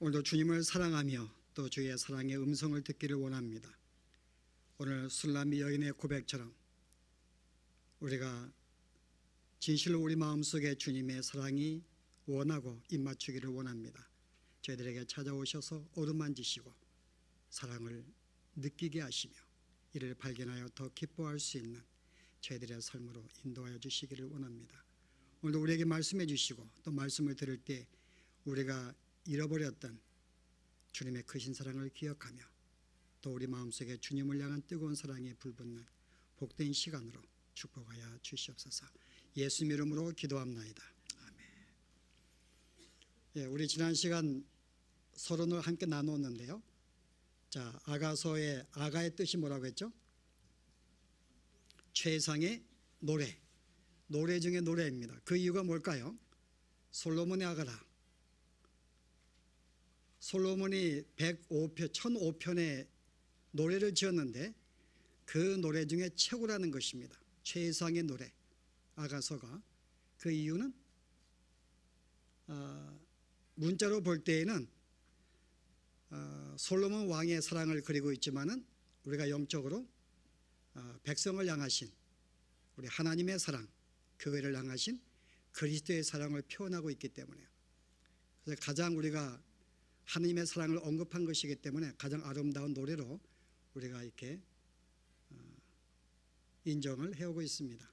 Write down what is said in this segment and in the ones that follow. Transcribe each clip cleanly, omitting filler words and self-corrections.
오늘도 주님을 사랑하며 또 주의 사랑의 음성을 듣기를 원합니다. 오늘 술람미 여인의 고백처럼 우리가 진실로 우리 마음속에 주님의 사랑이 원하고 입맞추기를 원합니다. 저희들에게 찾아오셔서 어루만지시고 사랑을 느끼게 하시며 이를 발견하여 더 기뻐할 수 있는 저희들의 삶으로 인도하여 주시기를 원합니다. 오늘도 우리에게 말씀해 주시고 또 말씀을 들을 때 우리가 잃어버렸던 주님의 크신 사랑을 기억하며 또 우리 마음속에 주님을 향한 뜨거운 사랑이 불붙는 복된 시간으로 축복하여 주시옵소서. 예수 이름으로 기도합나이다. 아멘. 예, 우리 지난 시간 서론을 함께 나누었는데요. 자, 아가서의 아가의 뜻이 뭐라고 했죠? 최상의 노래 중에 노래입니다. 그 이유가 뭘까요? 솔로몬의 아가라. 솔로몬이 1005편의 노래를 지었는데 그 노래 중에 최고라는 것입니다. 최상의 노래 아가서가. 그 이유는 문자로 볼 때에는 솔로몬 왕의 사랑을 그리고 있지만은 우리가 영적으로 백성을 향하신 우리 하나님의 사랑, 교회를 향하신 그리스도의 사랑을 표현하고 있기 때문에요. 그래서 가장 우리가 하나님의 사랑을 언급한 것이기 때문에 가장 아름다운 노래로 우리가 이렇게 인정을 해오고 있습니다.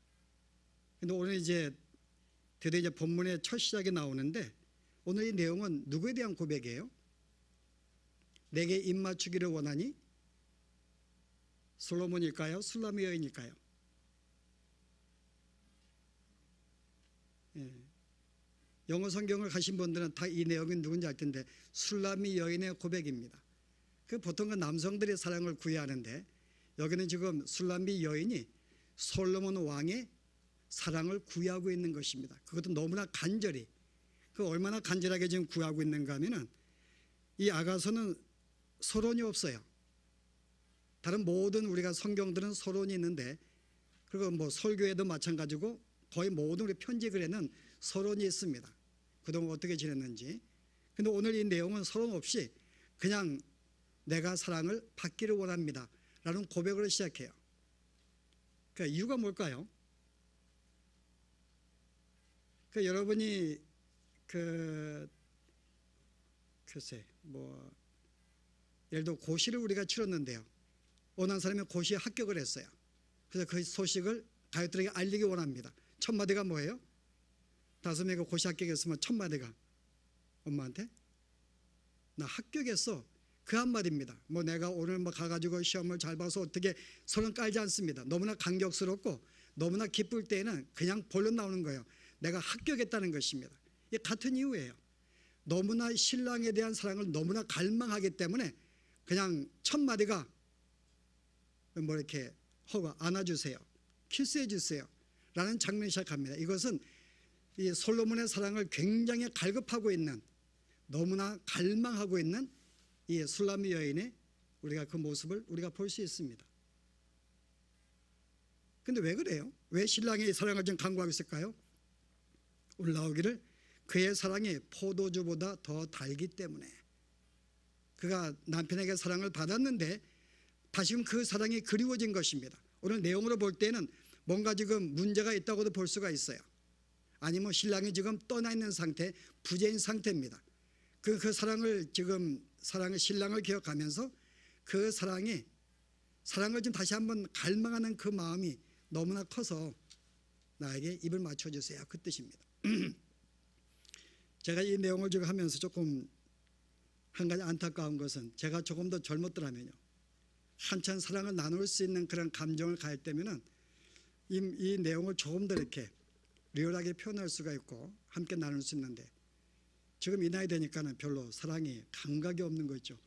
근데 오늘 이제 드디어 이제 본문의 첫 시작이 나오는데 오늘 이 내용은 누구에 대한 고백이에요? 내게 입맞추기를 원하니? 솔로몬일까요? 술람미 여인일까요? 예. 영어 성경을 가신 분들은 다 이 내용이 누군지 알 텐데 술람미 여인의 고백입니다. 그 보통 그 남성들의 사랑을 구애하는데 여기는 지금 술람미 여인이 솔로몬 왕의 사랑을 구애하고 있는 것입니다. 그것도 너무나 간절히. 그 얼마나 간절하게 지금 구하고 있는가 하면은 이 아가서는 서론이 없어요. 다른 모든 우리가 성경들은 서론이 있는데 그리고 뭐 설교에도 마찬가지고 거의 모든 우리 편지 글에는 서론이 있습니다. 그동안 어떻게 지냈는지. 근데 오늘 이 내용은 서론 없이 그냥 내가 사랑을 받기를 원합니다 라는 고백으로 시작해요. 그러니까 이유가 뭘까요? 그러니까 여러분이 글쎄 뭐 예를 들어 고시를 우리가 치렀는데요. 어느 한 사람이 고시에 합격을 했어요. 그래서 그 소식을 가족들에게 알리기 원합니다. 첫 마디가 뭐예요? 5명이 고시 합격했으면 첫 마디가 엄마한테 나 합격했어. 그 한마디입니다. 뭐 내가 오늘 뭐 가가지고 시험을 잘 봐서 어떻게 서론 깔지 않습니다. 너무나 감격스럽고 너무나 기쁠 때에는 그냥 본론 나오는 거예요. 내가 합격했다는 것입니다. 이게 같은 이유예요. 너무나 신랑에 대한 사랑을 너무나 갈망하기 때문에 그냥 첫 마디가 뭐 이렇게 허가 안아주세요. 키스해 주세요. 라는 장면이 시작합니다. 이것은 이 솔로몬의 사랑을 굉장히 갈급하고 있는 너무나 갈망하고 있는 이 술람미 여인의 우리가 그 모습을 우리가 볼 수 있습니다. 근데 왜 그래요? 왜 신랑의 사랑을 좀 강구하고 있을까요? 오늘 나오기를 그의 사랑이 포도주보다 더 달기 때문에 그가 남편에게 사랑을 받았는데 다시금 그 사랑이 그리워진 것입니다. 오늘 내용으로 볼 때는 뭔가 지금 문제가 있다고도 볼 수가 있어요. 아니면 신랑이 지금 떠나 있는 상태, 부재인 상태입니다. 그 사랑을 지금 신랑을 기억하면서 그 사랑을 좀 다시 한번 갈망하는 그 마음이 너무나 커서 나에게 입을 맞춰주세요. 그 뜻입니다. 제가 이 내용을 지금 하면서 조금 한 가지 안타까운 것은 제가 조금 더 젊었더라면요. 한참 사랑을 나눌 수 있는 그런 감정을 가질 때면은 이 내용을 조금 더 이렇게 리얼하게 표현할 수가 있고 함께 나눌 수 있는데 지금 이 나이 되니까는 별로 사랑이 감각이 없는 거 있죠.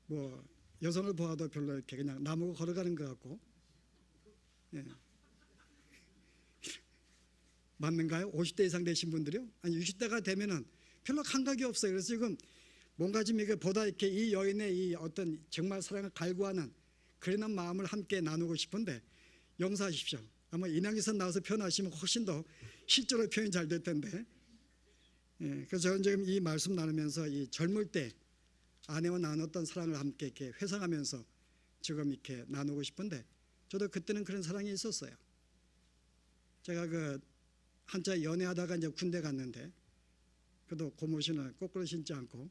뭐 여성을 보아도 별로 이렇게 그냥 나무고 걸어가는 것 같고. 예. 맞는가요? 50대 이상 되신 분들이요? 아니 60대가 되면은 별로 감각이 없어요. 그래서 지금 뭔가 좀 이게 보다 이렇게 이 여인의 이 어떤 정말 사랑을 갈구하는 그런 마음을 함께 나누고 싶은데 용서하십시오. 아마 인양기선 나와서 표현하시면 훨씬 더 실제로 표현이 잘 될 텐데 그래서 저는 지금 이 말씀 나누면서 이 젊을 때 아내와 나눴던 사랑을 함께 이렇게 회상하면서 지금 이렇게 나누고 싶은데, 저도 그때는 그런 사랑이 있었어요. 제가 그 한자 연애하다가 이제 군대 갔는데, 그래도 고무신을 거꾸로 신지 않고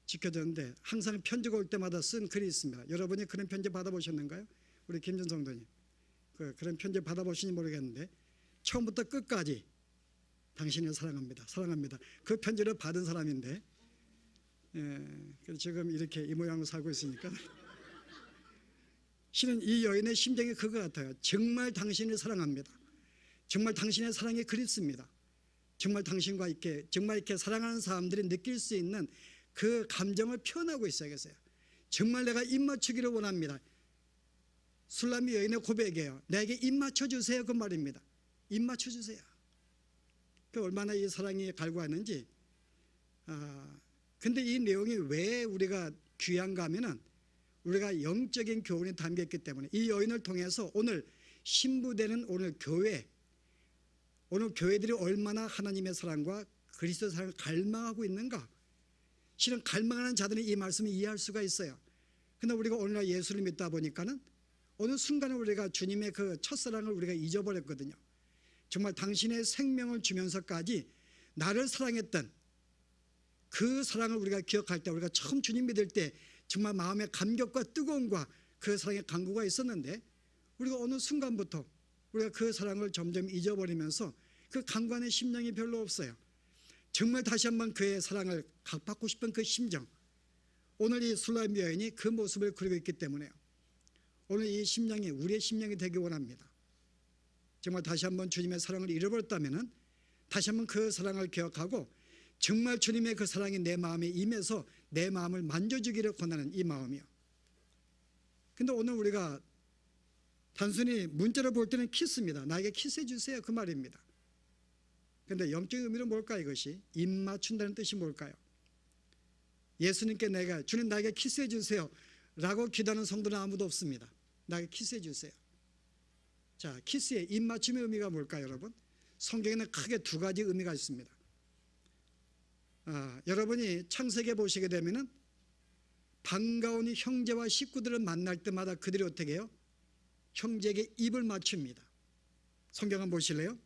지켜줬는데, 항상 편지가 올 때마다 쓴 글이 있습니다. 여러분이 그런 편지 받아보셨는가요? 우리 김준성도님, 그런 편지 받아보시는지 모르겠는데, 처음부터 끝까지 당신을 사랑합니다, 사랑합니다. 그 편지를 받은 사람인데, 그래서 지금 이렇게 이 모양으로 살고 있으니까 실은 이 여인의 심정이 그거 같아요. 정말 당신을 사랑합니다. 정말 당신의 사랑이 그립습니다. 정말 당신과 정말 이렇게 사랑하는 사람들이 느낄 수 있는 그 감정을 표현하고 있어야겠어요. 정말 내가 입 맞추기를 원합니다. 술람이 여인의 고백이에요. 나에게 입 맞춰주세요, 그 말입니다. 입 맞춰주세요. 그 얼마나 이 사랑이 갈구하는지. 근데 이 내용이 왜 우리가 귀한가 하면은, 우리가 영적인 교훈이 담겨있기 때문에, 이 여인을 통해서 오늘 신부되는 오늘 교회들이 얼마나 하나님의 사랑과 그리스도의 사랑을 갈망하고 있는가. 실은 갈망하는 자들은 이 말씀을 이해할 수가 있어요. 그러나 우리가 오늘날 예수를 믿다 보니까는 어느 순간에 우리가 주님의 그 첫사랑을 우리가 잊어버렸거든요. 정말 당신의 생명을 주면서까지 나를 사랑했던 그 사랑을 우리가 기억할 때, 우리가 처음 주님 믿을 때 정말 마음의 감격과 뜨거움과 그 사랑의 간구가 있었는데, 우리가 어느 순간부터 우리가 그 사랑을 점점 잊어버리면서 그 간구하는 심령이 별로 없어요. 정말 다시 한번 그의 사랑을 갖받고 싶은 그 심정, 오늘 이 술람 여인이 그 모습을 그리고 있기 때문에요. 오늘 이 심령이 우리의 심령이 되기 원합니다. 정말 다시 한번 주님의 사랑을 잃어버렸다면 다시 한번 그 사랑을 기억하고, 정말 주님의 그 사랑이 내 마음에 임해서 내 마음을 만져주기를 권하는 이 마음이요. 근데 오늘 우리가 단순히 문자로 볼 때는 키스입니다. 나에게 키스해 주세요, 그 말입니다. 근데 영적인 의미는 뭘까요? 이것이 입 맞춘다는 뜻이 뭘까요? 예수님께 주님 나에게 키스해 주세요 라고 기도하는 성도는 아무도 없습니다. 나에게 키스해 주세요. 자, 키스의 입 맞춤의 의미가 뭘까요, 여러분? 성경에는 크게 두 가지 의미가 있습니다. 여러분이 창세기에 보시게 되면은 반가운 형제와 식구들을 만날 때마다 그들이 어떻게 해요? 형제에게 입을 맞춥니다. 성경 한번 보실래요?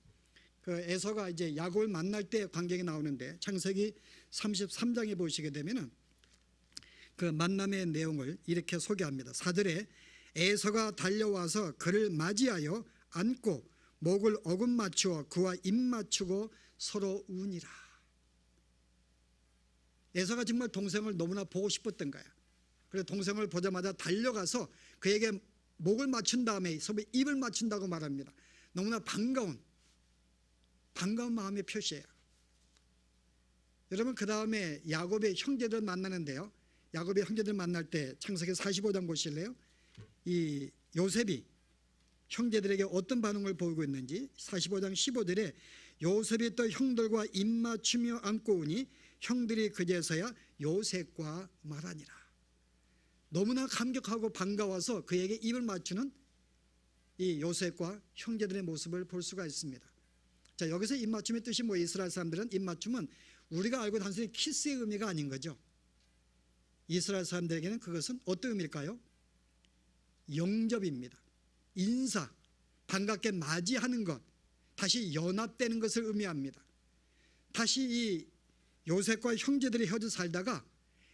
그 에서가 이제 야곱을 만날 때 광경이 나오는데, 창세기 33장에 보시게 되면은 그 만남의 내용을 이렇게 소개합니다. 4절에 에서가 달려와서 그를 맞이하여 안고 목을 어금 맞추어 그와 입 맞추고 서로 우니라. 에서가 정말 동생을 너무나 보고 싶었던 거야. 그래서 동생을 보자마자 달려가서 그에게 목을 맞춘 다음에 서로 입을 맞춘다고 말합니다. 너무나 반가운 마음의 표시예요. 여러분, 그 다음에 야곱의 형제들 만나는데요. 야곱의 형제들 만날 때 창세기 45장 보실래요? 이 요셉이 형제들에게 어떤 반응을 보이고 있는지 45장 15절에 요셉이 또 형들과 입 맞추며 안고 오니 형들이 그제서야 요셉과 말하니라. 너무나 감격하고 반가워서 그에게 입을 맞추는 이 요셉과 형제들의 모습을 볼 수가 있습니다. 자, 여기서 입 맞춤의 뜻이 뭐, 이스라엘 사람들은 입 맞춤은 우리가 알고 단순히 키스의 의미가 아닌 거죠. 이스라엘 사람들에게는 그것은 어떤 의미일까요? 영접입니다. 인사, 반갑게 맞이하는 것, 다시 연합되는 것을 의미합니다. 다시 이 요셉과 형제들이 헤어져 살다가,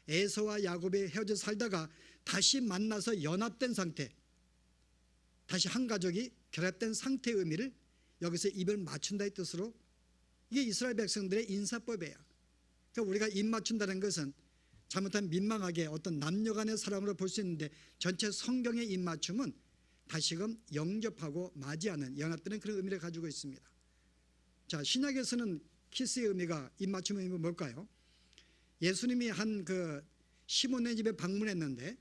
에서와 야곱이 헤어져 살다가 다시 만나서 연합된 상태, 다시 한 가족이 결합된 상태의 의미를 여기서 입을 맞춘다의 뜻으로, 이게 이스라엘 백성들의 인사법이에요. 그러니까 우리가 입 맞춘다는 것은 잘못하면 민망하게 어떤 남녀 간의 사랑으로 볼 수 있는데, 전체 성경의 입 맞춤은 다시금 영접하고 맞이하는, 연합되는 그런 의미를 가지고 있습니다. 자, 신약에서는 키스의 의미가, 입 맞춤의 의미가 뭘까요? 예수님이 한 그 시몬의 집에 방문했는데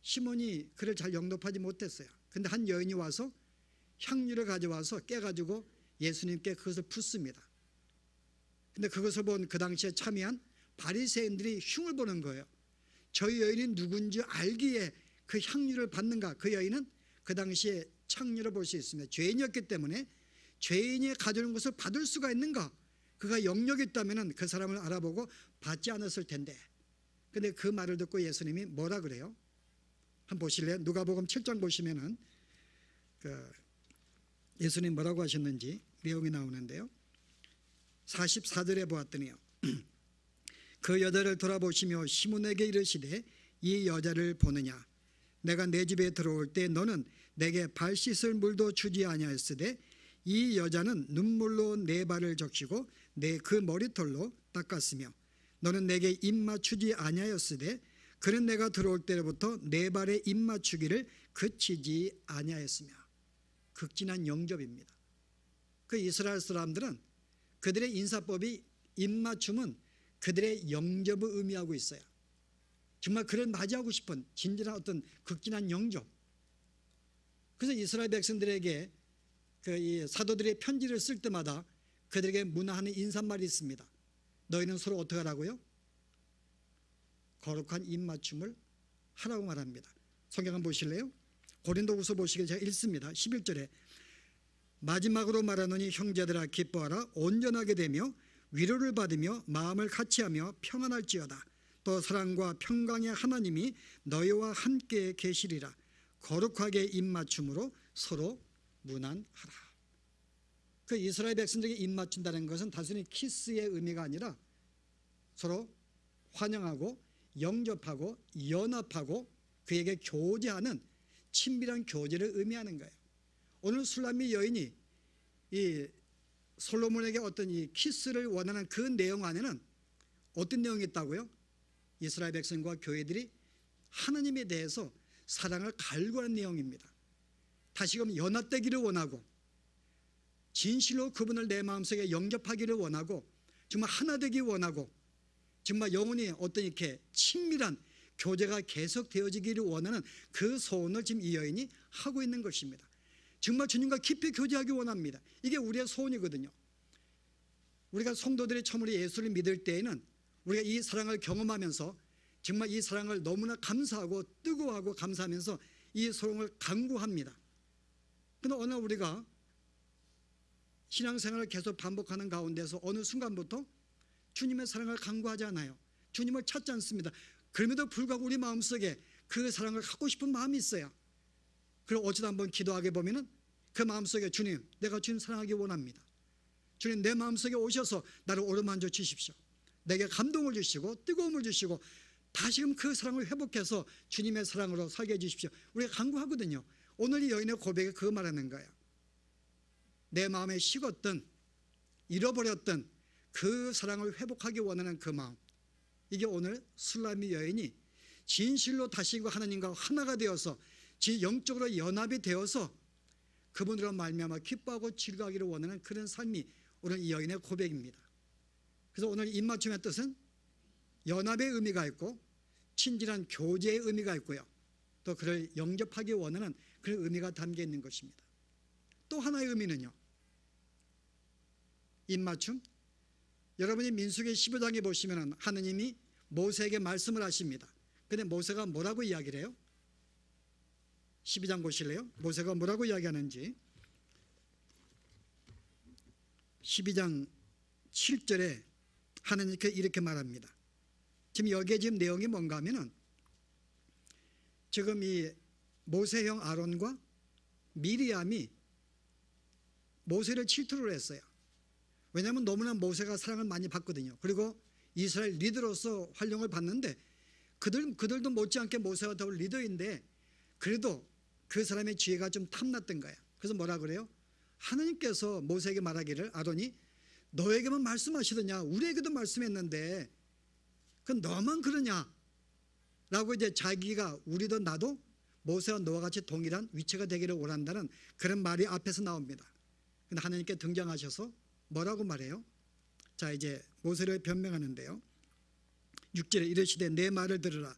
시몬이 그를 잘 영접하지 못했어요. 근데 한 여인이 와서 향유를 가져와서 깨가지고 예수님께 그것을 붓습니다. 근데 그것을 본 그 당시에 참여한 바리새인들이 흉을 보는 거예요. 저 여인이 누군지 알기에 그 향유를 받는가. 그 여인은 그 당시에 창녀로 볼 수 있습니다. 죄인이었기 때문에 죄인이 가져오는 것을 받을 수가 있는가. 그가 영역이 있다면 그 사람을 알아보고 받지 않았을 텐데, 근데 그 말을 듣고 예수님이 뭐라 그래요? 한번 보실래요? 누가복음 7장 보시면은 예수님 뭐라고 하셨는지 내용이 나오는데요. 44절에 보았더니요, 그 여자를 돌아보시며 시몬에게 이르시되 이 여자를 보느냐? 내가 내 집에 들어올 때 너는 내게 발 씻을 물도 주지 아니하였으되 이 여자는 눈물로 내 발을 적시고 내 그 머리털로 닦았으며 너는 내게 입 맞추지 아니하였으되 그는 내가 들어올 때로부터 내 발에 입 맞추기를 그치지 아니하였으며. 극진한 영접입니다. 그 이스라엘 사람들은 그들의 인사법이 입맞춤은 그들의 영접을 의미하고 있어요. 정말 그를 맞이하고 싶은 진실한 어떤 극진한 영접. 그래서 이스라엘 백성들에게 이 사도들의 편지를 쓸 때마다 그들에게 문화하는 인사말이 있습니다. 너희는 서로 어떻게 하라고요? 거룩한 입맞춤을 하라고 말합니다. 성경 한번 보실래요? 고린도후서 보시길 제가 읽습니다. 11절에 마지막으로 말하노니 형제들아 기뻐하라. 온전하게 되며 위로를 받으며 마음을 같이하며 평안할지어다. 또 사랑과 평강의 하나님이 너희와 함께 계시리라. 거룩하게 입맞춤으로 서로 문안하라. 그 이스라엘 백성들에게 입맞춘다는 것은 단순히 키스의 의미가 아니라 서로 환영하고 영접하고 연합하고 그에게 교제하는 친밀한 교제를 의미하는 거예요. 오늘 술람미 여인이 이 솔로몬에게 어떤 이 키스를 원하는 그 내용 안에는 어떤 내용이 있다고요? 이스라엘 백성과 교회들이 하나님에 대해서 사랑을 갈구하는 내용입니다. 다시금 연합되기를 원하고 진실로 그분을 내 마음속에 영접하기를 원하고 정말 하나 되기 원하고 정말 영혼이 어떤 이렇게 친밀한 교제가 계속되어지기를 원하는 그 소원을 지금 이 여인이 하고 있는 것입니다. 정말 주님과 깊이 교제하기 원합니다. 이게 우리의 소원이거든요. 우리가 성도들이 처음으로 예수를 믿을 때에는 우리가 이 사랑을 경험하면서 정말 이 사랑을 너무나 감사하고 뜨거워하고 감사하면서 이 소원을 간구합니다. 그런데 어느 날 우리가 신앙생활을 계속 반복하는 가운데서 어느 순간부터 주님의 사랑을 간구하지 않아요. 주님을 찾지 않습니다. 그럼에도 불구하고 우리 마음속에 그 사랑을 갖고 싶은 마음이 있어요. 그리고 어쩌다 한번 기도하게 보면은 그 마음속에 주님, 내가 주님 사랑하기 원합니다. 주님, 내 마음속에 오셔서 나를 오르만져 주십시오. 내게 감동을 주시고 뜨거움을 주시고 다시금 그 사랑을 회복해서 주님의 사랑으로 살게 해주십시오. 우리가 간구하거든요. 오늘 이 여인의 고백에 그거 말하는 거예요. 내 마음에 식었던 잃어버렸던 그 사랑을 회복하기 원하는 그 마음, 이게 오늘 술람미 여인이 진실로 다시 하나님과 하나가 되어서 영적으로 연합이 되어서 그분으로 말미암아 기뻐하고 즐거워하기를 원하는 그런 삶이 오늘 이 여인의 고백입니다. 그래서 오늘 입맞춤의 뜻은 연합의 의미가 있고 친밀한 교제의 의미가 있고요, 또 그를 영접하기 원하는 그런 의미가 담겨 있는 것입니다. 또 하나의 의미는요, 입맞춤. 여러분이 민수기 15장에 보시면 하느님이 모세에게 말씀을 하십니다. 근데 모세가 뭐라고 이야기를 해요? 12장 보실래요? 모세가 뭐라고 이야기하는지. 12장 7절에 하느님께 이렇게 말합니다. 지금 여기에 지금 내용이 뭔가 하면은 지금 이 모세형 아론과 미리암이 모세를 질투를 했어요. 왜냐하면 너무나 모세가 사랑을 많이 받거든요. 그리고 이스라엘 리더로서 활용을 받는데 그들도 못지않게 모세가 더 리더인데 그래도 그 사람의 지혜가 좀 탐났던 거예요. 그래서 뭐라 그래요? 하나님께서 모세에게 말하기를, 아론이 너에게만 말씀하시더냐, 우리에게도 말씀했는데 그 너만 그러냐 라고 이제 자기가 우리도 나도 모세와 너와 같이 동일한 위치가 되기를 원한다는 그런 말이 앞에서 나옵니다. 근데 하나님께 등장하셔서 뭐라고 말해요? 자, 이제 모세를 변명하는데요. 6절에 이르시되 내 말을 들으라.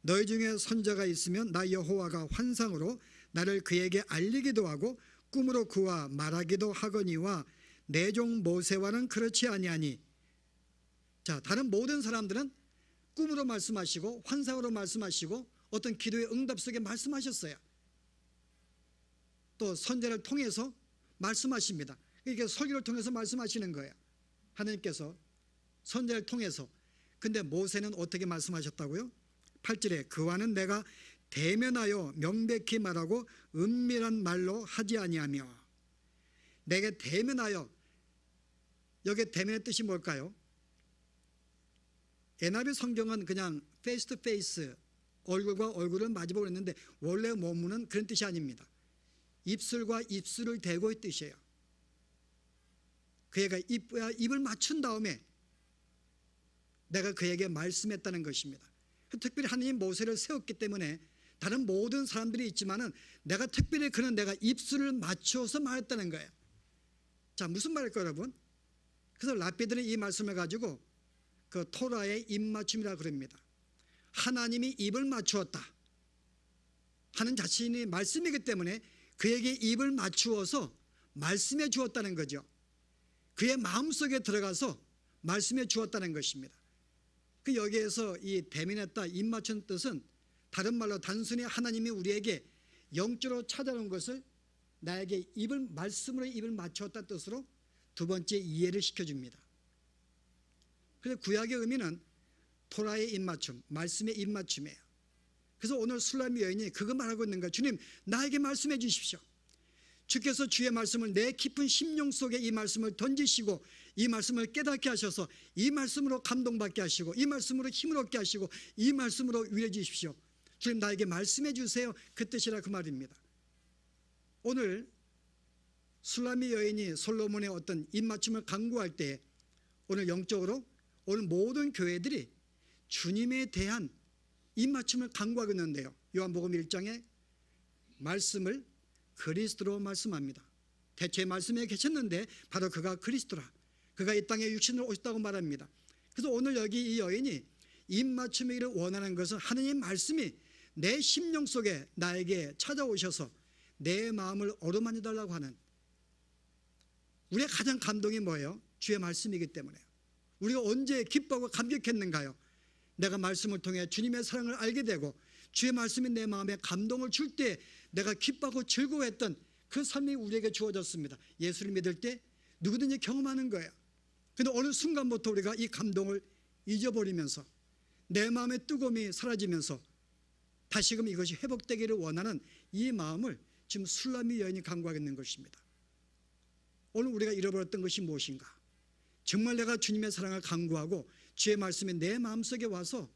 너희 중에 선자가 있으면 나 여호와가 환상으로 나를 그에게 알리기도 하고 꿈으로 그와 말하기도 하거니와 내 종 모세와는 그렇지 아니하니. 자, 다른 모든 사람들은 꿈으로 말씀하시고 환상으로 말씀하시고 어떤 기도의 응답 속에 말씀하셨어요. 또 선제를 통해서 말씀하십니다. 이렇게 설교를 통해서 말씀하시는 거예요. 하나님께서 선지자를 통해서. 근데 모세는 어떻게 말씀하셨다고요? 8절에 그와는 내가 대면하여 명백히 말하고 은밀한 말로 하지 아니하며. 내게 대면하여, 여기 대면의 뜻이 뭘까요? NIV 성경은 그냥 페이스 투 페이스, 얼굴과 얼굴을 마주보고 있는데 원래 원문은 그런 뜻이 아닙니다. 입술과 입술을 대고의 뜻이에요. 그애가 입을 맞춘 다음에 내가 그에게 말씀했다는 것입니다. 특별히 하나님 모세를 세웠기 때문에 다른 모든 사람들이 있지만은 내가 특별히 내가 입술을 맞춰서 말했다는 거예요. 자, 무슨 말일까요, 여러분? 그래서 랍비들은 이 말씀을 가지고 그 토라의 입맞춤이라 그럽니다. 하나님이 입을 맞추었다 하는 자신이 말씀이기 때문에 그에게 입을 맞추어서 말씀해 주었다는 거죠. 그의 마음속에 들어가서 말씀해 주었다는 것입니다. 그 여기에서 이 대면했다, 입 맞춘 뜻은 다른 말로 단순히 하나님이 우리에게 영적으로 찾아온 것을 나에게 말씀으로 입을 맞추었다는 뜻으로 두 번째 이해를 시켜줍니다. 그래서 구약의 의미는 토라의 입맞춤, 말씀의 입맞춤이에요. 그래서 오늘 술람미 여인이 그거 말하고 있는 거예요. 주님, 나에게 말씀해 주십시오. 주께서 주의 말씀을 내 깊은 심령 속에 이 말씀을 던지시고 이 말씀을 깨닫게 하셔서 이 말씀으로 감동받게 하시고 이 말씀으로 힘을 얻게 하시고 이 말씀으로 위로해 주십시오. 주님, 나에게 말씀해 주세요. 그 뜻이라 그 말입니다. 오늘 술람미 여인이 솔로몬의 어떤 입맞춤을 강구할 때 오늘 영적으로 오늘 모든 교회들이 주님에 대한 입맞춤을 강구하고 있는데요. 요한복음 1장에 말씀을 그리스도로 말씀합니다. 태초에 말씀에 계셨는데 바로 그가 그리스도라. 그가 이 땅에 육신으로 오셨다고 말합니다. 그래서 오늘 여기 이 여인이 입맞춤이기를 원하는 것은 하느님 말씀이 내 심령 속에 나에게 찾아오셔서 내 마음을 어루만져 달라고 하는, 우리의 가장 감동이 뭐예요? 주의 말씀이기 때문에. 우리가 언제 기뻐하고 감격했는가요? 내가 말씀을 통해 주님의 사랑을 알게 되고 주의 말씀이 내 마음에 감동을 줄 때 내가 기뻐하고 즐거워했던 그 삶이 우리에게 주어졌습니다. 예수를 믿을 때 누구든지 경험하는 거예요. 그런데 어느 순간부터 우리가 이 감동을 잊어버리면서 내 마음의 뜨거움이 사라지면서 다시금 이것이 회복되기를 원하는 이 마음을 지금 술람미 여인이 강구하고 있는 것입니다. 오늘 우리가 잃어버렸던 것이 무엇인가? 정말 내가 주님의 사랑을 강구하고 주의 말씀이 내 마음속에 와서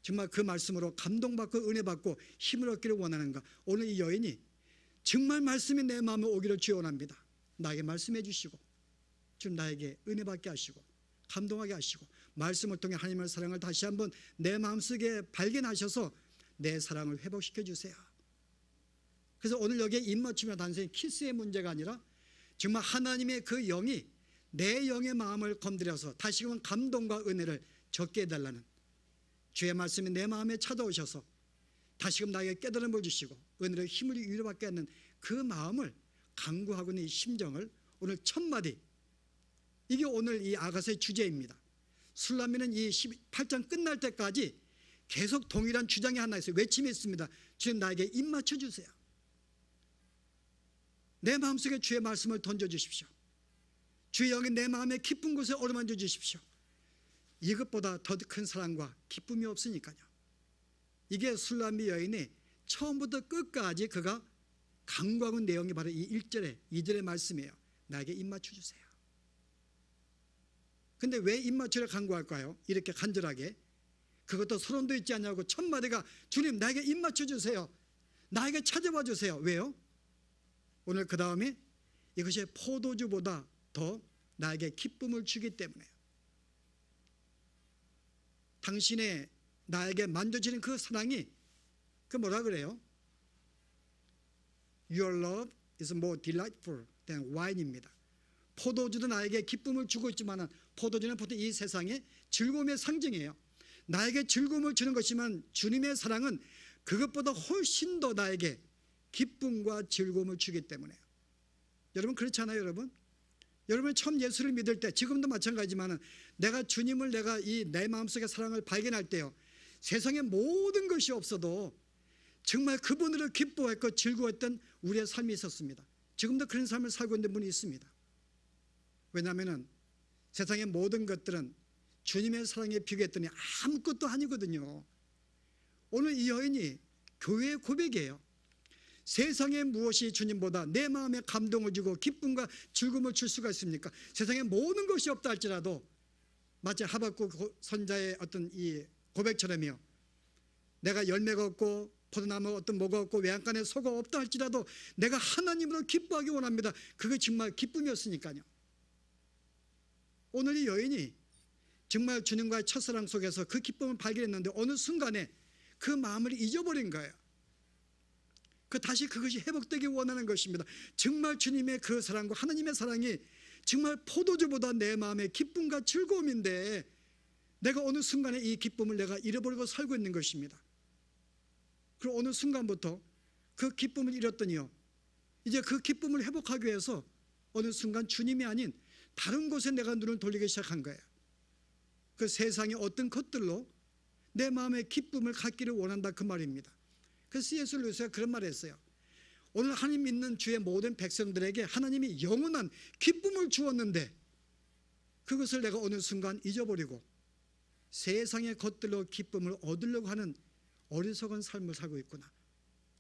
정말 그 말씀으로 감동받고 은혜받고 힘을 얻기를 원하는가? 오늘 이 여인이 정말 말씀이 내 마음에 오기를 주여 원합니다. 나에게 말씀해 주시고 좀 나에게 은혜받게 하시고 감동하게 하시고 말씀을 통해 하나님의 사랑을 다시 한번 내 마음속에 발견하셔서 내 사랑을 회복시켜 주세요. 그래서 오늘 여기에 입맞춤이나 단순히 키스의 문제가 아니라 정말 하나님의 그 영이 내 영의 마음을 건드려서 다시금 감동과 은혜를 적게 해달라는, 주의 말씀이 내 마음에 찾아오셔서 다시금 나에게 깨달음을 주시고 은혜로 힘을 위로받게 하는 그 마음을 강구하고 있는 이 심정을 오늘 첫 마디, 이게 오늘 이 아가서의 주제입니다. 술람미는 이 18장 끝날 때까지 계속 동일한 주장이 하나 있어요. 외침이 있습니다. 주님, 나에게 입 맞춰 주세요. 내 마음속에 주의 말씀을 던져주십시오. 주의 영이 내 마음의 깊은 곳에 어루만져 주십시오. 이것보다 더 큰 사랑과 기쁨이 없으니까요. 이게 술람미 여인의 처음부터 끝까지 그가 강구하는 내용이 바로 이 1절에 2절의 말씀이에요. 나에게 입 맞춰 주세요. 근데 왜 입 맞추려 강구할까요? 이렇게 간절하게. 그것도 소름도 있지 않냐고 첫 마디가 주님, 나에게 입 맞춰 주세요. 나에게 찾아와 주세요. 왜요? 오늘 그 다음에 이것이 포도주보다 더 나에게 기쁨을 주기 때문에, 당신의 나에게 만져지는 그 사랑이 그 뭐라 그래요? Your love is more delightful than wine입니다. 포도주도 나에게 기쁨을 주고 있지만 포도주는 보통 이 세상의 즐거움의 상징이에요. 나에게 즐거움을 주는 것이지만 주님의 사랑은 그것보다 훨씬 더 나에게 기쁨과 즐거움을 주기 때문에. 여러분 그렇지 않아요? 여러분 처음 예수를 믿을 때, 지금도 마찬가지지만 내가 주님을 내가 이 내 마음속의 사랑을 발견할 때요, 세상의 모든 것이 없어도 정말 그분으로 기뻐했고 즐거웠던 우리의 삶이 있었습니다. 지금도 그런 삶을 살고 있는 분이 있습니다. 왜냐하면 세상의 모든 것들은 주님의 사랑에 비교했더니 아무것도 아니거든요. 오늘 이 여인이 교회의 고백이에요. 세상에 무엇이 주님보다 내 마음에 감동을 주고 기쁨과 즐거움을 줄 수가 있습니까? 세상에 모든 것이 없다 할지라도 마치 하박국 선자의 어떤 이 고백처럼요, 내가 열매가 없고 포도나무 어떤 뭐가 없고 외양간에 소가 없다 할지라도 내가 하나님으로 기뻐하기 원합니다. 그게 정말 기쁨이었으니까요. 오늘 이 여인이 정말 주님과의 첫사랑 속에서 그 기쁨을 발견했는데 어느 순간에 그 마음을 잊어버린 거예요. 다시 그것이 회복되기 원하는 것입니다. 정말 주님의 그 사랑과 하나님의 사랑이 정말 포도주보다 내 마음의 기쁨과 즐거움인데 내가 어느 순간에 이 기쁨을 내가 잃어버리고 살고 있는 것입니다. 그리고 어느 순간부터 그 기쁨을 잃었더니요, 이제 그 기쁨을 회복하기 위해서 어느 순간 주님이 아닌 다른 곳에 내가 눈을 돌리기 시작한 거예요. 그 세상의 어떤 것들로 내 마음의 기쁨을 갖기를 원한다, 그 말입니다. 그래서 C.S. 루이스가 그런 말을 했어요. 오늘 하나님 믿는 주의 모든 백성들에게 하나님이 영원한 기쁨을 주었는데 그것을 내가 어느 순간 잊어버리고 세상의 것들로 기쁨을 얻으려고 하는 어리석은 삶을 살고 있구나.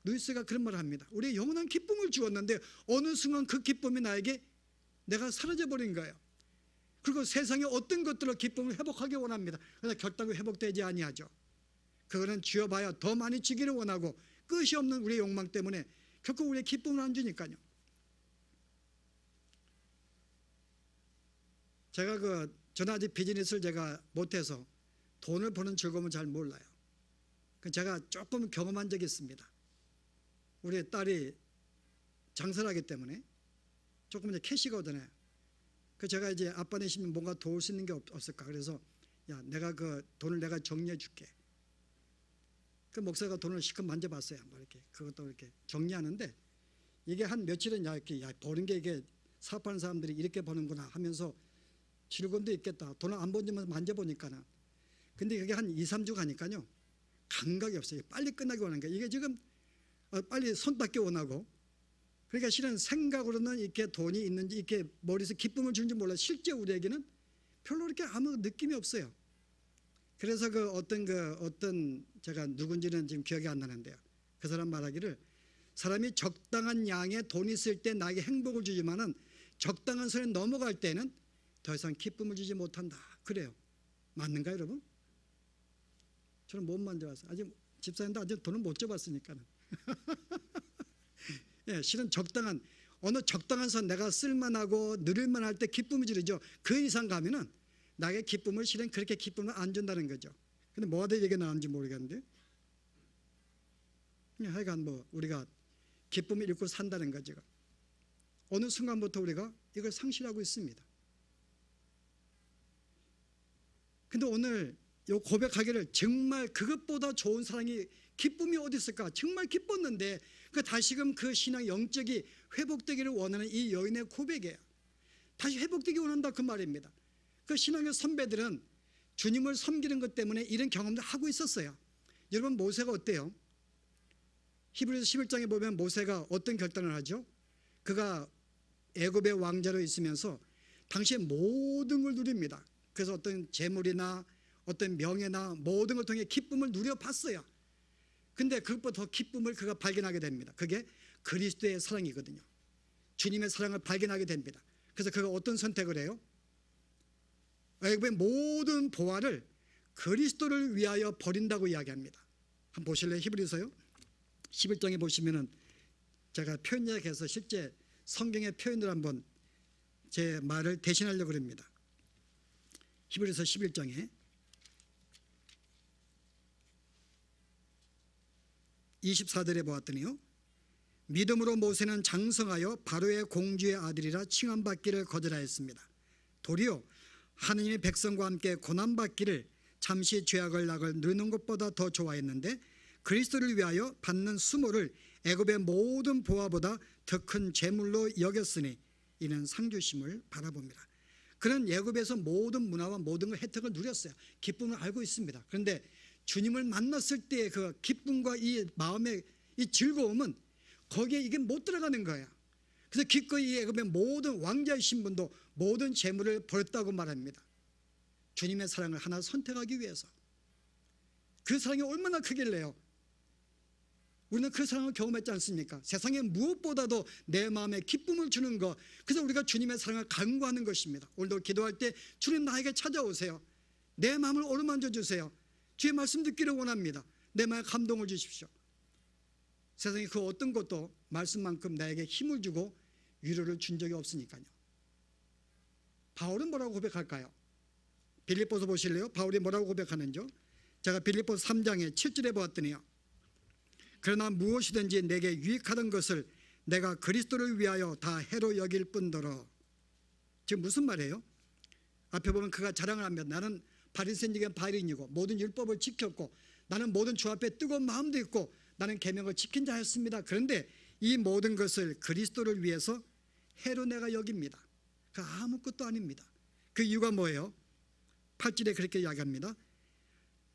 루이스가 그런 말을 합니다. 우리의 영원한 기쁨을 주었는데 어느 순간 그 기쁨이 나에게 내가 사라져버린 거예요. 그리고 세상의 어떤 것들로 기쁨을 회복하기 원합니다. 그러나 결단코 회복되지 아니하죠. 그거는 쥐어봐야 더 많이 주기를 원하고 끝이 없는 우리의 욕망 때문에 결코 우리의 기쁨을 안 주니까요. 제가 저는 아직 비즈니스를 제가 못해서 돈을 버는 즐거움을 잘 몰라요. 제가 조금 경험한 적이 있습니다. 우리 딸이 장사를 하기 때문에 조금 이제 캐시가 오잖아요. 제가 이제 아빠 내시면 뭔가 도울 수 있는 게 없을까. 그래서 야, 내가 그 돈을 내가 정리해 줄게. 그 목사가 돈을 실컷 만져봤어요. 뭐 이렇게 그것도 이렇게 정리하는데 이게 한 며칠은 이렇게 버는 게 이게 사업하는 사람들이 이렇게 버는구나 하면서 즐거움도 있겠다. 돈을 안 번지면서 만져보니까는. 근데 그게 한 2, 3주 가니까요, 감각이 없어요. 빨리 끝나기 원하는 거예요. 이게 지금 빨리 손 닿기 원하고, 그러니까 실은 생각으로는 이렇게 돈이 있는지 이렇게 머리에서 기쁨을 주는지 몰라. 실제 우리에게는 별로 이렇게 아무 느낌이 없어요. 그래서 어떤 제가 누군지는 지금 기억이 안 나는데요. 그 사람 말하기를 사람이 적당한 양의 돈이 있을 때 나에게 행복을 주지만은 적당한 선에 넘어갈 때는 더 이상 기쁨을 주지 못한다. 그래요. 맞는가 여러분? 저는 못 만져봤어요. 아직 집사님도 아직 돈을 못 줘봤으니까는. 예, 실은 어느 적당한 선 내가 쓸만하고 누릴만 할 때 기쁨을 주죠. 그 이상 가면은 나에게 기쁨을 실은 그렇게 기쁨을 안 준다는 거죠. 근데 뭐가 더 얘기가 나오는지 모르겠는데, 하여간 우리가 기쁨을 잃고 산다는 거죠. 어느 순간부터 우리가 이걸 상실하고 있습니다. 근데 오늘 요 고백하기를 정말 그것보다 좋은 사랑이 기쁨이 어디 있을까? 정말 기뻤는데 다시금 그 신앙 영적이 회복되기를 원하는 이 여인의 고백이에요. 다시 회복되기 원한다, 그 말입니다. 그 신앙의 선배들은 주님을 섬기는 것 때문에 이런 경험도 하고 있었어요. 여러분, 모세가 어때요? 히브리서 11장에 보면 모세가 어떤 결단을 하죠? 그가 애굽의 왕자로 있으면서 당시에 모든 걸 누립니다. 그래서 어떤 재물이나 어떤 명예나 모든 걸 통해 기쁨을 누려봤어요. 근데 그것보다 더 기쁨을 그가 발견하게 됩니다. 그게 그리스도의 사랑이거든요. 주님의 사랑을 발견하게 됩니다. 그래서 그가 어떤 선택을 해요? 애굽의 모든 보화를 그리스도를 위하여 버린다고 이야기합니다. 한번 보실래요? 히브리서요 11장에 보시면은 제가 표현력해서 실제 성경의 표현을 한번 제 말을 대신하려고 합니다. 히브리서 11장에 24절에 보았더니요, 믿음으로 모세는 장성하여 바로의 공주의 아들이라 칭함받기를 거절하였습니다. 도리어 하느님의 백성과 함께 고난받기를 잠시 죄악을 낙을 누리는 것보다 더 좋아했는데 그리스도를 위하여 받는 수모를 애굽의 모든 보화보다 더 큰 재물로 여겼으니 이는 상주심을 바라봅니다. 그는 애굽에서 모든 문화와 모든 혜택을 누렸어요. 기쁨을 알고 있습니다. 그런데 주님을 만났을 때의 그 기쁨과 이 마음의 이 즐거움은 거기에 이게 못 들어가는 거예요. 그래서 기꺼이 애굽의 모든 왕자의 신분도 모든 재물을 버렸다고 말합니다. 주님의 사랑을 하나 선택하기 위해서. 그 사랑이 얼마나 크길래요. 우리는 그 사랑을 경험했지 않습니까? 세상에 무엇보다도 내 마음에 기쁨을 주는 것, 그래서 우리가 주님의 사랑을 간구하는 것입니다. 오늘도 기도할 때 주님 나에게 찾아오세요. 내 마음을 어루만져 주세요. 주의 말씀 듣기를 원합니다. 내 마음에 감동을 주십시오. 세상에 그 어떤 것도 말씀만큼 나에게 힘을 주고 위로를 준 적이 없으니까요. 바울은 뭐라고 고백할까요? 빌립보서 보실래요? 바울이 뭐라고 고백하는지요? 제가 빌립보서 3장의 7절에 보았더니요, 그러나 무엇이든지 내게 유익하던 것을 내가 그리스도를 위하여 다 해로 여길 뿐더러. 지금 무슨 말이에요? 앞에 보면 그가 자랑을 합니다. 나는 바리새인 중에 바리새인이고 모든 율법을 지켰고 나는 모든 주 앞에 뜨거운 마음도 있고 나는 계명을 지킨 자였습니다. 그런데 이 모든 것을 그리스도를 위해서 해로 내가 여깁니다. 그 아무것도 아닙니다. 그 이유가 뭐예요? 8절에 그렇게 이야기합니다.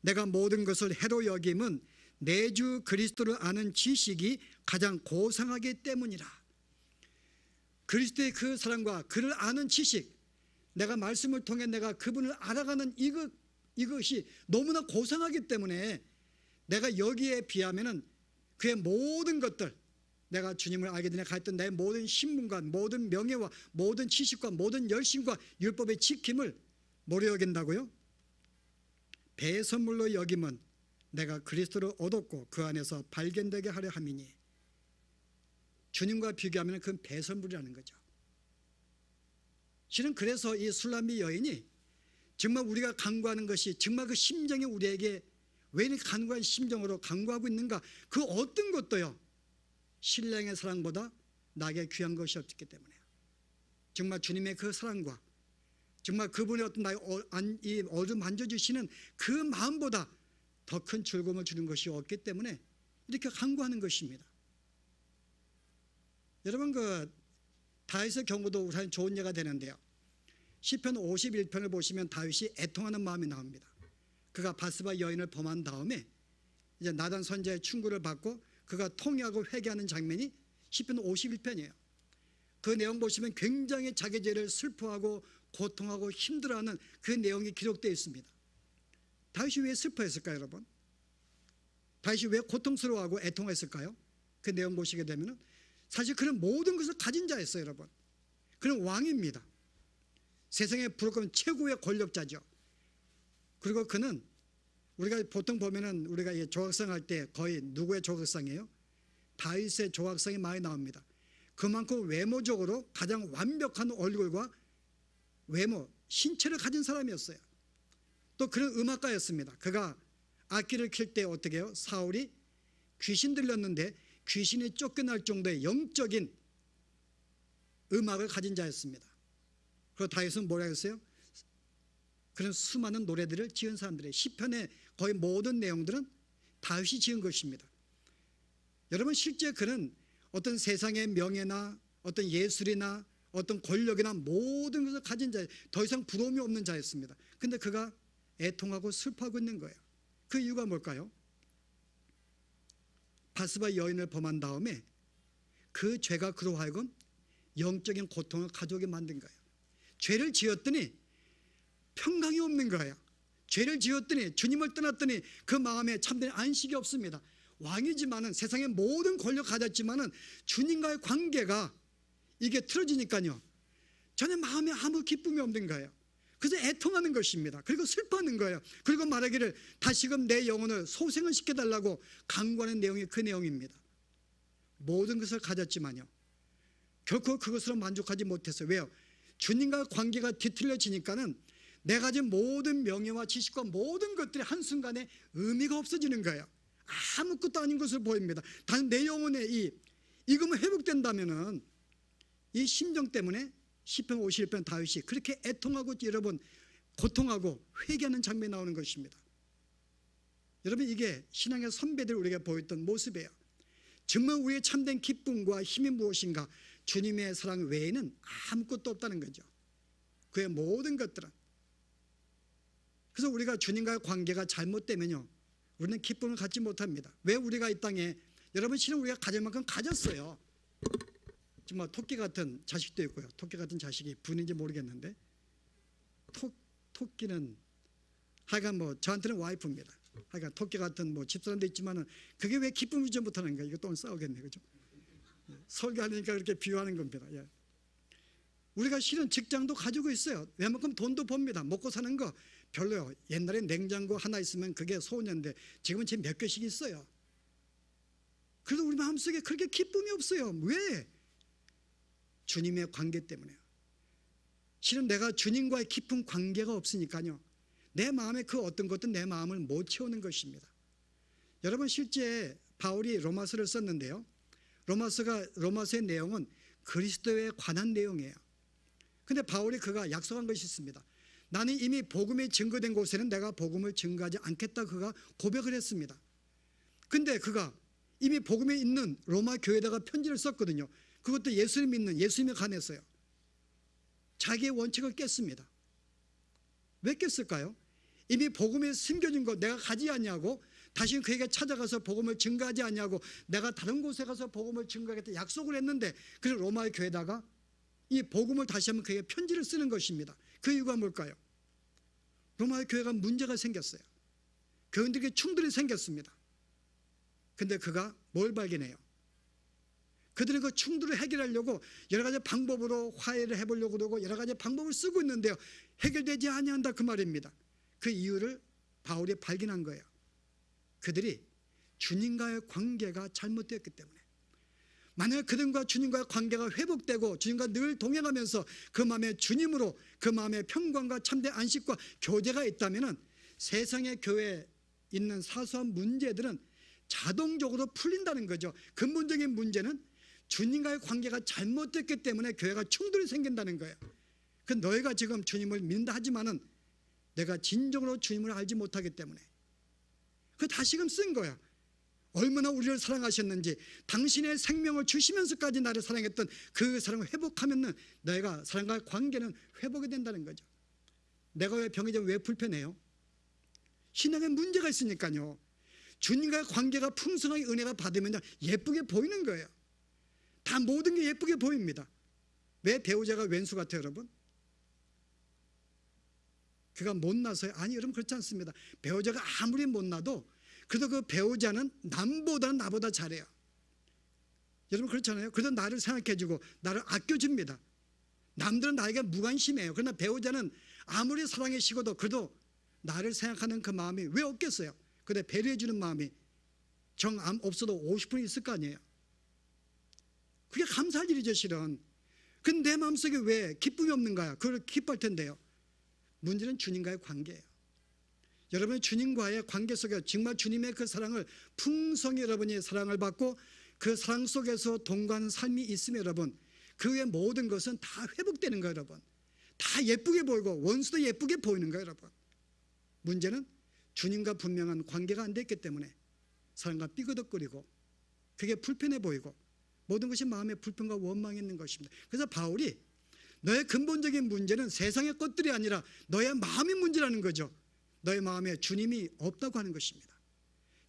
내가 모든 것을 해로 여김은 내 주 그리스도를 아는 지식이 가장 고상하기 때문이라. 그리스도의 그 사랑과 그를 아는 지식, 내가 말씀을 통해 내가 그분을 알아가는 이것이 너무나 고상하기 때문에 내가 여기에 비하면은 그의 모든 것들, 내가 주님을 알게 되냐 가했던 내 모든 신분과 모든 명예와 모든 지식과 모든 열심과 율법의 지킴을 뭐로 여긴다고요? 배선물로 여김은 내가 그리스도를 얻었고 그 안에서 발견되게 하려 함이니. 주님과 비교하면 그건 배설물이라는 거죠. 실은 그래서 이 술람비 여인이 정말 우리가 간구하는 것이 정말 그 심정이 우리에게 왜 이렇게 간구한 심정으로 간구하고 있는가, 그 어떤 것도요 신랑의 사랑보다 나에게 귀한 것이 없기 때문에요. 정말 주님의 그 사랑과 정말 그분의 어떤 나의 이 어루 만져주시는 그 마음보다 더 큰 즐거움을 주는 것이 없기 때문에 이렇게 간구하는 것입니다. 여러분, 그 다윗의 경우도 우리한테 좋은 예가 되는데요. 시편 51편을 보시면 다윗이 애통하는 마음이 나옵니다. 그가 바스바 여인을 범한 다음에 이제 나단 선지자의 충고를 받고 그가 통회하고 회개하는 장면이 시편 51편이에요. 그 내용 보시면 굉장히 자기 죄를 슬퍼하고 고통하고 힘들어하는 그 내용이 기록되어 있습니다. 다윗이 왜 슬퍼했을까요, 여러분? 다윗이 왜 고통스러워하고 애통했을까요? 그 내용 보시게 되면 사실 그는 모든 것을 가진 자였어요, 여러분. 그는 왕입니다. 세상에 부럽고 최고의 권력자죠. 그리고 그는 우리가 보통 보면은 우리가 조각상 할 때 거의 누구의 조각상이에요? 다윗의 조각상이 많이 나옵니다. 그만큼 외모적으로 가장 완벽한 얼굴과 외모, 신체를 가진 사람이었어요. 또 그런 음악가였습니다. 그가 악기를 킬 때 어떻게 해요? 사울이 귀신 들렸는데 귀신이 쫓겨날 정도의 영적인 음악을 가진 자였습니다. 그리고 다윗은 뭐라 했어요? 그런 수많은 노래들을 지은 사람들의 시편의 거의 모든 내용들은 다윗이 지은 것입니다. 여러분, 실제 그는 어떤 세상의 명예나 어떤 예술이나 어떤 권력이나 모든 것을 가진 자, 더 이상 부러움이 없는 자였습니다. 근데 그가 애통하고 슬퍼하고 있는 거예요. 그 이유가 뭘까요? 바스바 여인을 범한 다음에 그 죄가 그로 하여금 영적인 고통을 가져오게 만든 거예요. 죄를 지었더니 평강이 없는 거예요. 죄를 지었더니 주님을 떠났더니 그 마음에 참된 안식이 없습니다. 왕이지만은 세상의 모든 권력 가졌지만은 주님과의 관계가 이게 틀어지니까요 전혀 마음에 아무 기쁨이 없는 거예요. 그래서 애통하는 것입니다. 그리고 슬퍼하는 거예요. 그리고 말하기를 다시금 내 영혼을 소생을 시켜달라고 간구하는 내용이 그 내용입니다. 모든 것을 가졌지만요 결코 그것으로 만족하지 못했어요. 왜요? 주님과 관계가 뒤틀려지니까는 내가 가진 모든 명예와 지식과 모든 것들이 한순간에 의미가 없어지는 거예요. 아무것도 아닌 것을 보입니다. 단 내 영혼의 이것만 회복된다면은 이 심정 때문에 시편 51편 다윗이 그렇게 애통하고 여러분 고통하고 회개하는 장면이 나오는 것입니다. 여러분, 이게 신앙의 선배들 우리가 보였던 모습이에요. 정말 우리의 참된 기쁨과 힘이 무엇인가? 주님의 사랑 외에는 아무것도 없다는 거죠. 그의 모든 것들은. 그래서 우리가 주님과의 관계가 잘못되면요 우리는 기쁨을 갖지 못합니다. 왜? 우리가 이 땅에 여러분 실은 우리가 가질 만큼 가졌어요. 정말 토끼 같은 자식도 있고요. 토끼 같은 자식이 분인지 모르겠는데 토끼는 하여간 뭐 저한테는 와이프입니다. 하여간 토끼 같은 뭐 집사람도 있지만은 그게 왜 기쁨을 주지 못하는 거예요? 이거 또 오늘 싸우겠네, 그죠? 설교하니까 그렇게 비유하는 겁니다. 예. 우리가 실은 직장도 가지고 있어요. 웬만큼 돈도 법니다. 먹고 사는 거 별로요. 옛날에 냉장고 하나 있으면 그게 소원이었는데 지금은 지금 몇 개씩 있어요. 그래도 우리 마음속에 그렇게 기쁨이 없어요. 왜? 주님의 관계 때문에요. 실은 내가 주님과의 깊은 관계가 없으니까요. 내 마음에 그 어떤 것도 내 마음을 못 채우는 것입니다. 여러분 실제 바울이 로마서를 썼는데요. 로마서의 내용은 그리스도에 관한 내용이에요. 근데 바울이 그가 약속한 것이 있습니다. 나는 이미 복음이 증거된 곳에는 내가 복음을 증거하지 않겠다 그가 고백을 했습니다. 근데 그가 이미 복음에 있는 로마 교회에다가 편지를 썼거든요. 그것도 예수님 믿는 예수님에 관해서요. 자기의 원칙을 깼습니다. 왜 깼을까요? 이미 복음에 숨겨진 것 내가 가지 않냐고, 다시 그에게 찾아가서 복음을 증거하지 않냐고, 내가 다른 곳에 가서 복음을 증거하겠다 약속을 했는데, 그래서 로마의 교회에다가 이 복음을 다시 한번 그에게 편지를 쓰는 것입니다. 그 이유가 뭘까요? 로마의 교회가 문제가 생겼어요. 교인들에게 충돌이 생겼습니다. 근데 그가 뭘 발견해요? 그들은 그 충돌을 해결하려고 여러 가지 방법으로 화해를 해보려고 그러고 여러 가지 방법을 쓰고 있는데요. 해결되지 아니한다 그 말입니다. 그 이유를 바울이 발견한 거예요. 그들이 주님과의 관계가 잘못되었기 때문에. 만약 그들과 주님과의 관계가 회복되고 주님과 늘 동행하면서 그 마음에 주님으로 그 마음에 평강과 참된 안식과 교제가 있다면 세상의 교회에 있는 사소한 문제들은 자동적으로 풀린다는 거죠. 근본적인 문제는 주님과의 관계가 잘못됐기 때문에 교회가 충돌이 생긴다는 거예요. 그 너희가 지금 주님을 믿는다 하지만은 내가 진정으로 주님을 알지 못하기 때문에. 그 다시금 쓴 거야. 얼마나 우리를 사랑하셨는지, 당신의 생명을 주시면서까지 나를 사랑했던 그 사랑을 회복하면은 너희가 사랑과의 관계는 회복이 된다는 거죠. 내가 왜 병이 좀 왜 불편해요? 신앙에 문제가 있으니까요. 주님과의 관계가 풍성하게 은혜가 받으면 예쁘게 보이는 거예요. 다 모든 게 예쁘게 보입니다. 왜 배우자가 왼수 같아요, 여러분? 그가 못나서요? 아니, 여러분 그렇지 않습니다. 배우자가 아무리 못나도 그래도 그 배우자는 남보다는 나보다 잘해요. 여러분 그렇잖아요. 그래도 나를 생각해주고 나를 아껴줍니다. 남들은 나에게 무관심해요. 그러나 배우자는 아무리 사랑에 식어도 그래도 나를 생각하는 그 마음이 왜 없겠어요? 근데 배려해주는 마음이 정 없어도 50% 있을 거 아니에요. 그게 감사할 일이죠, 실은. 근데 내 마음속에 왜 기쁨이 없는가요? 그걸 기뻐할 텐데요. 문제는 주님과의 관계예요. 여러분의 주님과의 관계 속에 정말 주님의 그 사랑을 풍성히 여러분이 사랑을 받고 그 사랑 속에서 동거하는 삶이 있으면 여러분 그 외의 모든 것은 다 회복되는 거예요, 여러분. 다 예쁘게 보이고 원수도 예쁘게 보이는 거예요, 여러분. 문제는 주님과 분명한 관계가 안 됐기 때문에 사람과 삐그덕거리고 그게 불편해 보이고 모든 것이 마음의 불편과 원망이 있는 것입니다. 그래서 바울이 너의 근본적인 문제는 세상의 것들이 아니라 너의 마음의 문제라는 거죠. 너의 마음에 주님이 없다고 하는 것입니다.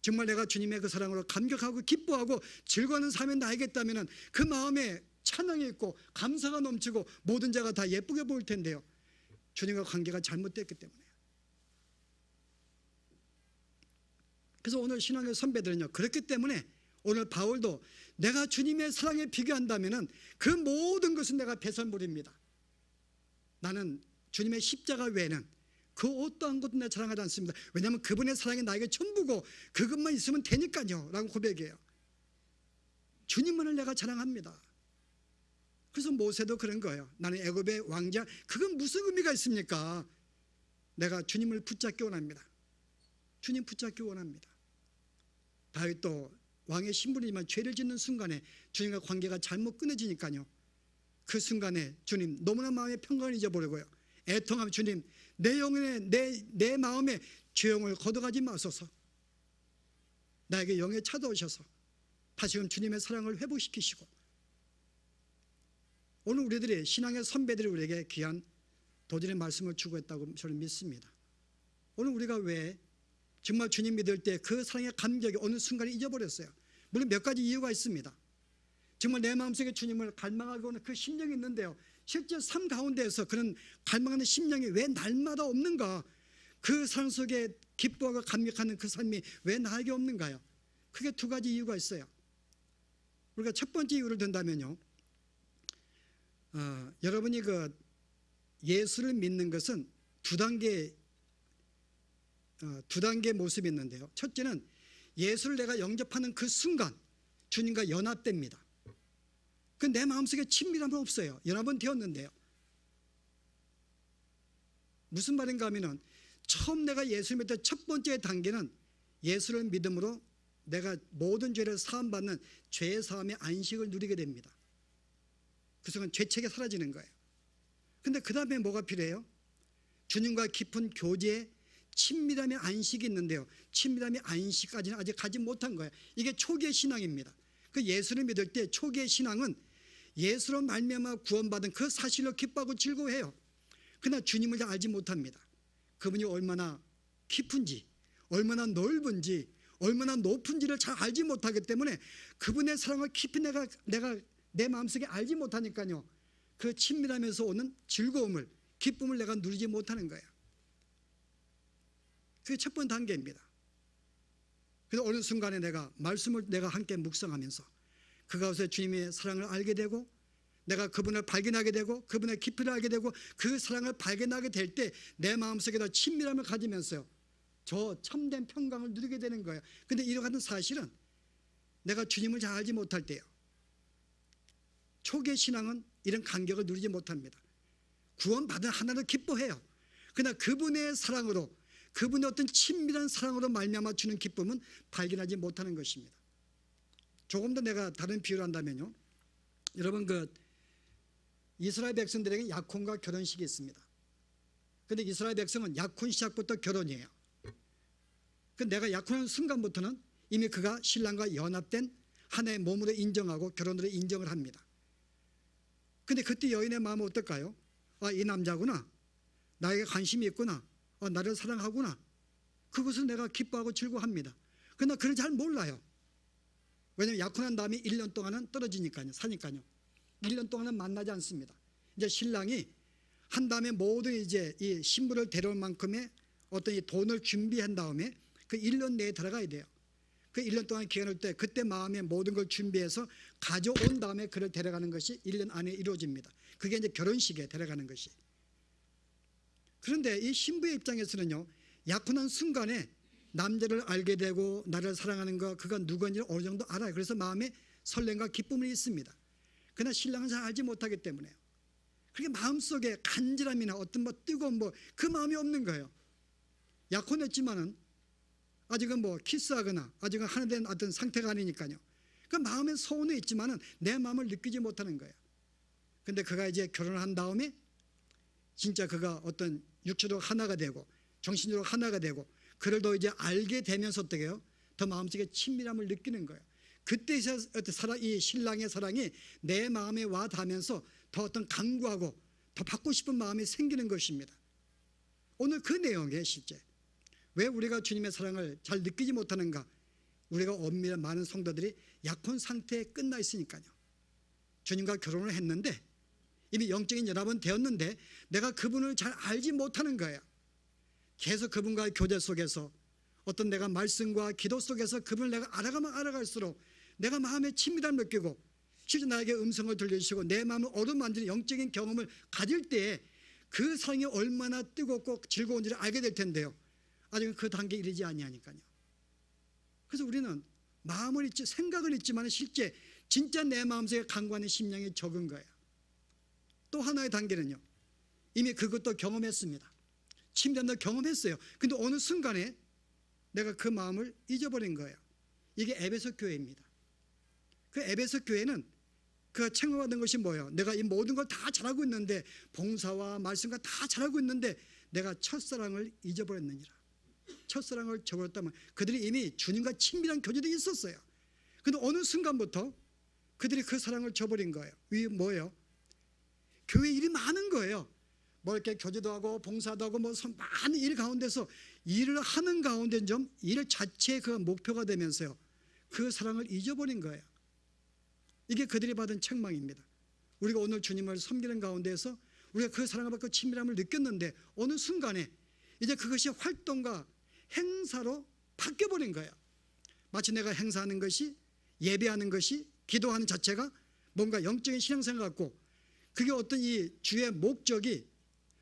정말 내가 주님의 그 사랑으로 감격하고 기뻐하고 즐거워하는 삶이 나에겠다면 그 마음에 찬양이 있고 감사가 넘치고 모든 자가 다 예쁘게 보일 텐데요. 주님과 관계가 잘못됐기 때문에. 그래서 오늘 신앙의 선배들은요, 그렇기 때문에 오늘 바울도 내가 주님의 사랑에 비교한다면 그 모든 것은 내가 배설물입니다. 나는 주님의 십자가 외에는 그 어떠한 것도 내가 자랑하지 않습니다. 왜냐하면 그분의 사랑이 나에게 전부고 그것만 있으면 되니까요 라고 고백해요. 주님만을 내가 자랑합니다. 그래서 모세도 그런 거예요. 나는 애굽의 왕자. 그건 무슨 의미가 있습니까? 내가 주님을 붙잡기 원합니다. 주님 붙잡기 원합니다. 다윗도 왕의 신분이지만 죄를 짓는 순간에 주님과 관계가 잘못 끊어지니까요. 그 순간에 주님 너무나 마음의 평강을 잊어버리고요. 애통하면 주님 내 영혼에 내 마음에 죄영을 걷어가지 마소서. 나에게 영에 찾아오셔서 다시금 주님의 사랑을 회복시키시고 오늘 우리들이 신앙의 선배들이 우리에게 귀한 도전의 말씀을 주고 있다고 저는 믿습니다. 오늘 우리가 왜 정말 주님 믿을 때 그 사랑의 감격이 어느 순간에 잊어버렸어요. 물론 몇 가지 이유가 있습니다. 정말 내 마음속에 주님을 갈망하고 오는 그 심령이 있는데요, 실제 삶 가운데에서 그런 갈망하는 심령이 왜 날마다 없는가? 그 삶 속에 기뻐하고 감격하는 그 삶이 왜 나에게 없는가요? 크게 두 가지 이유가 있어요. 우리가 첫 번째 이유를 든다면요, 여러분이 그 예수를 믿는 것은 두 단계 모습이 있는데요, 첫째는 예수를 내가 영접하는 그 순간 주님과 연합됩니다. 그 내 마음속에 친밀함은 없어요. 연합은 되었는데요, 무슨 말인가 하면은 처음 내가 예수를 믿을 때 첫 번째 단계는 예수를 믿음으로 내가 모든 죄를 사함받는 죄 사함의 안식을 누리게 됩니다. 그 순간 죄책이 사라지는 거예요. 근데 그 다음에 뭐가 필요해요? 주님과 깊은 교제에 친밀함의 안식이 있는데요, 친밀함의 안식까지는 아직 가지 못한 거예요. 이게 초기의 신앙입니다. 그 예수를 믿을 때 초기의 신앙은 예수로 말미암아 구원받은 그 사실로 기뻐하고 즐거워해요. 그러나 주님을 잘 알지 못합니다. 그분이 얼마나 깊은지, 얼마나 넓은지, 얼마나 높은지를 잘 알지 못하기 때문에 그분의 사랑을 깊이 내가 내 마음속에 알지 못하니까요, 그 친밀함에서 오는 즐거움을, 기쁨을 내가 누리지 못하는 거예요. 그게 첫 번째 단계입니다. 그래서 어느 순간에 내가 말씀을 내가 함께 묵상하면서 그 가운데 주님의 사랑을 알게 되고, 내가 그분을 발견하게 되고, 그분의 깊이를 알게 되고, 그 사랑을 발견하게 될 때 내 마음속에 더 친밀함을 가지면서요, 저 참된 평강을 누리게 되는 거예요. 근데 이와 같은 사실은 내가 주님을 잘 알지 못할 때요, 초기의 신앙은 이런 간격을 누리지 못합니다. 구원받은 하나를 기뻐해요. 그러나 그분의 사랑으로, 그분의 어떤 친밀한 사랑으로 말미암아 주는 기쁨은 발견하지 못하는 것입니다. 조금 더 내가 다른 비유를 한다면요, 여러분 그 이스라엘 백성들에게 약혼과 결혼식이 있습니다. 그런데 이스라엘 백성은 약혼 시작부터 결혼이에요. 그 내가 약혼하는 순간부터는 이미 그가 신랑과 연합된 하나의 몸으로 인정하고 결혼으로 인정을 합니다. 근데 그때 여인의 마음은 어떨까요? 이 남자구나, 나에게 관심이 있구나, 나를 사랑하구나, 그것을 내가 기뻐하고 즐거워합니다. 그러나 그걸 잘 몰라요. 왜냐하면 약혼한 다음에 1년 동안은 떨어지니까요, 사니까요. 1년 동안은 만나지 않습니다. 이제 신랑이 한 다음에 모든 이제 이 신부를 데려올 만큼의 어떤 이 돈을 준비한 다음에 그 1년 내에 들어가야 돼요. 그 1년 동안 기간을 때 그때 마음에 모든 걸 준비해서 가져온 다음에 그를 데려가는 것이 1년 안에 이루어집니다. 그게 이제 결혼식에 데려가는 것이. 그런데 이 신부의 입장에서는요, 약혼한 순간에 남자를 알게 되고 나를 사랑하는 거, 그가 누구인지 어느 정도 알아요. 그래서 마음에 설렘과 기쁨이 있습니다. 그러나 신랑은 잘 알지 못하기 때문에요, 그렇게 마음속에 간절함이나 어떤 뭐 뜨거운 그 마음이 없는 거예요. 약혼했지만은 아직은 키스하거나 아직은 하나 된 어떤 상태가 아니니까요. 그 마음에 소원은 있지만은 내 마음을 느끼지 못하는 거예요. 근데 그가 이제 결혼을 한 다음에 진짜 그가 어떤 육체적으로 하나가 되고 정신적으로 하나가 되고 그를 더 이제 알게 되면서 어떻게 해요? 더 마음속에 친밀함을 느끼는 거예요. 그때 이 신랑의 사랑이 내 마음에 와 닿으면서 더 어떤 강구하고 더 받고 싶은 마음이 생기는 것입니다. 오늘 그 내용에 실제 왜 우리가 주님의 사랑을 잘 느끼지 못하는가? 우리가 엄밀한 많은 성도들이 약혼 상태에 끝나 있으니까요. 주님과 결혼을 했는데 이미 영적인 연합은 되었는데 내가 그분을 잘 알지 못하는 거예요. 계속 그분과의 교제 속에서 어떤 내가 말씀과 기도 속에서 그분을 내가 알아가면 알아갈수록 내가 마음에 친밀함을 느끼고 실제 나에게 음성을 들려주시고 내 마음을 어루만지는 영적인 경험을 가질 때에 그 사랑이 얼마나 뜨겁고 즐거운지를 알게 될 텐데요, 아직은 그 단계에 이르지 아니하니까요. 그래서 우리는 마음을 잊지 생각은 있지만 실제 진짜 내 마음속에 간구하는 심령이 적은 거예요. 또 하나의 단계는요, 이미 그것도 경험했습니다. 친밀함도 경험했어요. 근데 어느 순간에 내가 그 마음을 잊어버린 거예요. 이게 에베소 교회입니다. 그 에베소 교회는 그 책망받은 것이 뭐예요? 내가 이 모든 걸 다 잘하고 있는데, 봉사와 말씀과 다 잘하고 있는데 내가 첫사랑을 잊어버렸느니라. 첫사랑을 저버렸다면 그들이 이미 주님과 친밀한 교제도 있었어요. 근데 어느 순간부터 그들이 그 사랑을 저버린 거예요. 이게 뭐예요? 교회 일이 많은 거예요. 뭐 이렇게 교제도 하고 봉사도 하고 뭐 많은 일 가운데서 일을 하는 가운데 좀 일 자체의 그 목표가 되면서요, 그 사랑을 잊어버린 거예요. 이게 그들이 받은 책망입니다. 우리가 오늘 주님을 섬기는 가운데에서 우리가 그 사랑을 받고 친밀함을 느꼈는데 어느 순간에 이제 그것이 활동과 행사로 바뀌어버린 거예요. 마치 내가 행사하는 것이, 예배하는 것이, 기도하는 자체가 뭔가 영적인 신앙생활 같고, 그게 어떤 이 주의 목적이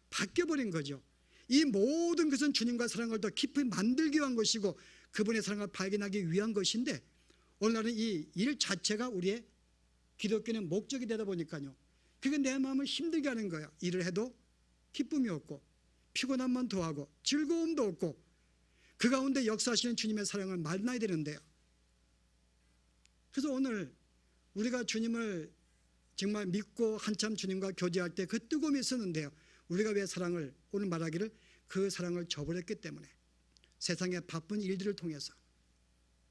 바뀌어버린 거죠. 이 모든 것은 주님과 사랑을 더 깊이 만들기 위한 것이고 그분의 사랑을 발견하기 위한 것인데, 오늘날은 이 일 자체가 우리의 기독교는 목적이 되다 보니까요, 그게 내 마음을 힘들게 하는 거야. 일을 해도 기쁨이 없고 피곤함만 더하고 즐거움도 없고, 그 가운데 역사하시는 주님의 사랑을 만나야 되는데요. 그래서 오늘 우리가 주님을 정말 믿고 한참 주님과 교제할 때 그 뜨거움이 있었는데요, 우리가 왜 사랑을, 오늘 말하기를 그 사랑을 저버렸기 때문에 세상의 바쁜 일들을 통해서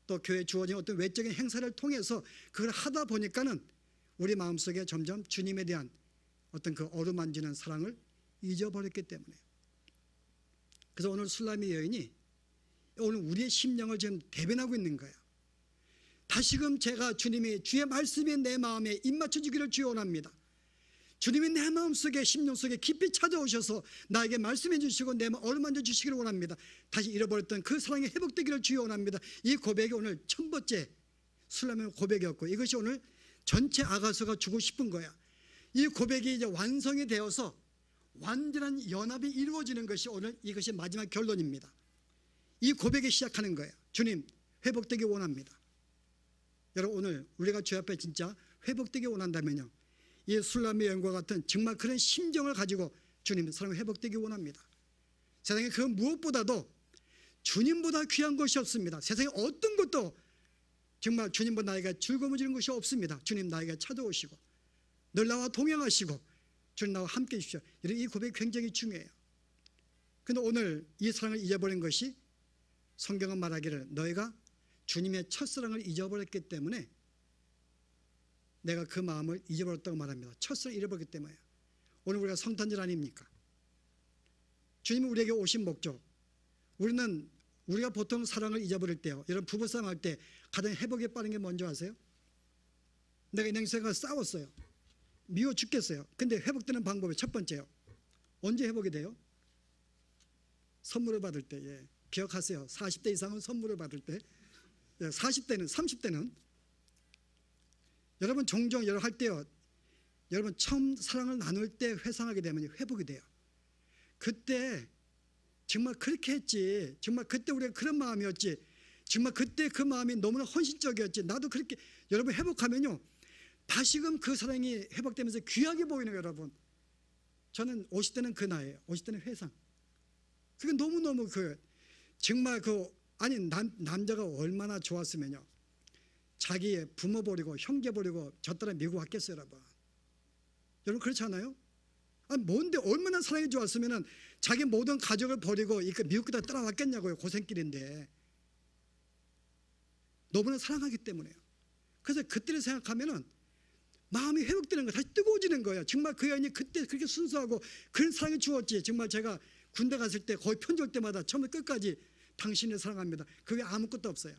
또 교회에 주어진 어떤 외적인 행사를 통해서 그걸 하다 보니까는 우리 마음속에 점점 주님에 대한 어떤 그 어루만지는 사랑을 잊어버렸기 때문에. 그래서 오늘 술라미 여인이 오늘 우리의 심령을 지금 대변하고 있는 거예요. 다시금 제가 주님이 주의 말씀이 내 마음에 입맞춰 주기를 주여 원합니다. 주님이 내 마음속에 심령 속에 깊이 찾아오셔서 나에게 말씀해 주시고 내 마음 어루만져 주시기를 원합니다. 다시 잃어버렸던 그 사랑이 회복되기를 주여 원합니다. 이 고백이 오늘 첫 번째 술라미 고백이었고, 이것이 오늘 전체 아가서가 주고 싶은 거야. 이 고백이 이제 완성이 되어서 완전한 연합이 이루어지는 것이 오늘 이것이 마지막 결론입니다. 이 고백이 시작하는 거예요. 주님 회복되기 원합니다. 여러분, 오늘 우리가 주 앞에 진짜 회복되기 원한다면요, 이 술라미 여인과 같은 정말 그런 심정을 가지고 주님 사랑 회복되기 원합니다. 세상에 그 무엇보다도 주님보다 귀한 것이 없습니다. 세상에 어떤 것도 정말 주님보다 나에게 즐거움을 주는 것이 없습니다. 주님 나에게 찾아오시고 늘 나와 동행하시고 주님 나와 함께 해주십시오. 이런 이 고백이 굉장히 중요해요. 그런데 오늘 이 사랑을 잊어버린 것이, 성경은 말하기를 너희가 주님의 첫사랑을 잊어버렸기 때문에 내가 그 마음을 잊어버렸다고 말합니다. 첫사랑을 잃어버렸기 때문에. 오늘 우리가 성탄절 아닙니까? 주님이 우리에게 오신 목적, 우리가 보통 사랑을 잊어버릴 때요, 여러분 부부싸움 할 때 가장 회복에 빠른 게 뭔지 아세요? 내가 인생과 싸웠어요. 미워 죽겠어요. 근데 회복되는 방법이 첫 번째요, 언제 회복이 돼요? 선물을 받을 때. 예. 기억하세요. 40대 이상은 선물을 받을 때. 40대는 30대는 여러분 종종 할 때요, 여러분 처음 사랑을 나눌 때 회상하게 되면 회복이 돼요. 그때 정말 그렇게 했지, 정말 그때 우리가 그런 마음이었지, 정말 그때 그 마음이 너무나 헌신적이었지, 나도 그렇게. 여러분 회복하면요 다시금 그 사랑이 회복되면서 귀하게 보이는 거예요. 여러분, 저는 50대는 그 나이에요. 50대는 회상. 그게 너무너무 정말 아니 남자가 얼마나 좋았으면요, 자기 부모 버리고 형제 버리고 저 따라 미국 왔겠어요. 여러분 그렇지 않아요? 아니 뭔데 얼마나 사랑이 좋았으면 자기 모든 가족을 버리고 미국 까지 따라왔겠냐고요. 고생길인데. 너무나 사랑하기 때문에요. 그래서 그때를 생각하면 마음이 회복되는 거예요. 다시 뜨거워지는 거예요. 정말 그 여인이 그때 그렇게 순수하고 그런 사랑이 주었지. 정말 제가 군대 갔을 때 거의 편지 올 때마다 처음부터 끝까지 당신을 사랑합니다. 그게 아무것도 없어요.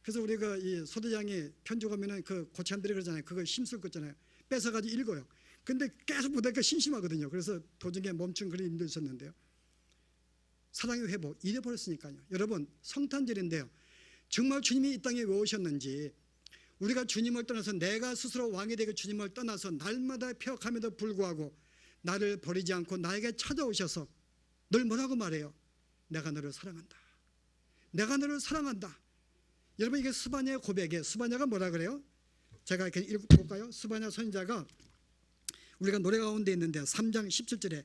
그래서 우리 이 소대장이 편지 오면은 그 고참들이 그러잖아요. 그거 심술 거잖아요. 뺏어가지고 읽어요. 근데 계속 보니까 심심하거든요. 그래서 도중에 멈춘 그런 일도 있었는데요. 사랑의 회복 잊어버렸으니까요. 여러분 성탄절인데요, 정말 주님이 이 땅에 왜 오셨는지, 우리가 주님을 떠나서 내가 스스로 왕이 되고 주님을 떠나서 날마다 폐역함에도 불구하고 나를 버리지 않고 나에게 찾아오셔서 늘 뭐라고 말해요? 내가 너를 사랑한다. 내가 너를 사랑한다. 여러분 이게 스바냐의 고백이에요. 스바냐가 뭐라 그래요? 제가 이렇게 읽어볼까요? 스바냐 선지자가 우리가 노래 가운데 있는데 3장 17절에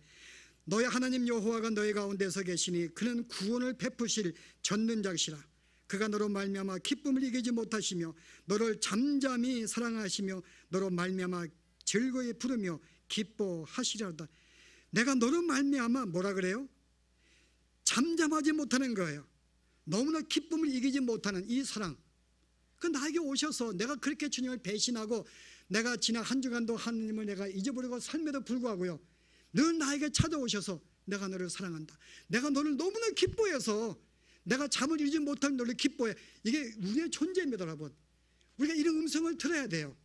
너의 하나님 여호와가 너희 가운데서 계시니 그는 구원을 베푸실 전능자시라. 그가 너로 말미암아 기쁨을 이기지 못하시며 너를 잠잠히 사랑하시며 너로 말미암아 즐거이 부르며 기뻐하시리로다. 내가 너로 말미암아 뭐라 그래요? 잠잠하지 못하는 거예요. 너무나 기쁨을 이기지 못하는 이 사랑, 그 나에게 오셔서 내가 그렇게 주님을 배신하고 내가 지난 한 주간도 하나님을 내가 잊어버리고 삶에도 불구하고요, 늘 나에게 찾아오셔서 내가 너를 사랑한다. 내가 너를 너무나 기뻐해서 내가 잠을 이루지 못한 너를 기뻐해. 이게 우리의 존재입니다. 여러분, 우리가 이런 음성을 들어야 돼요.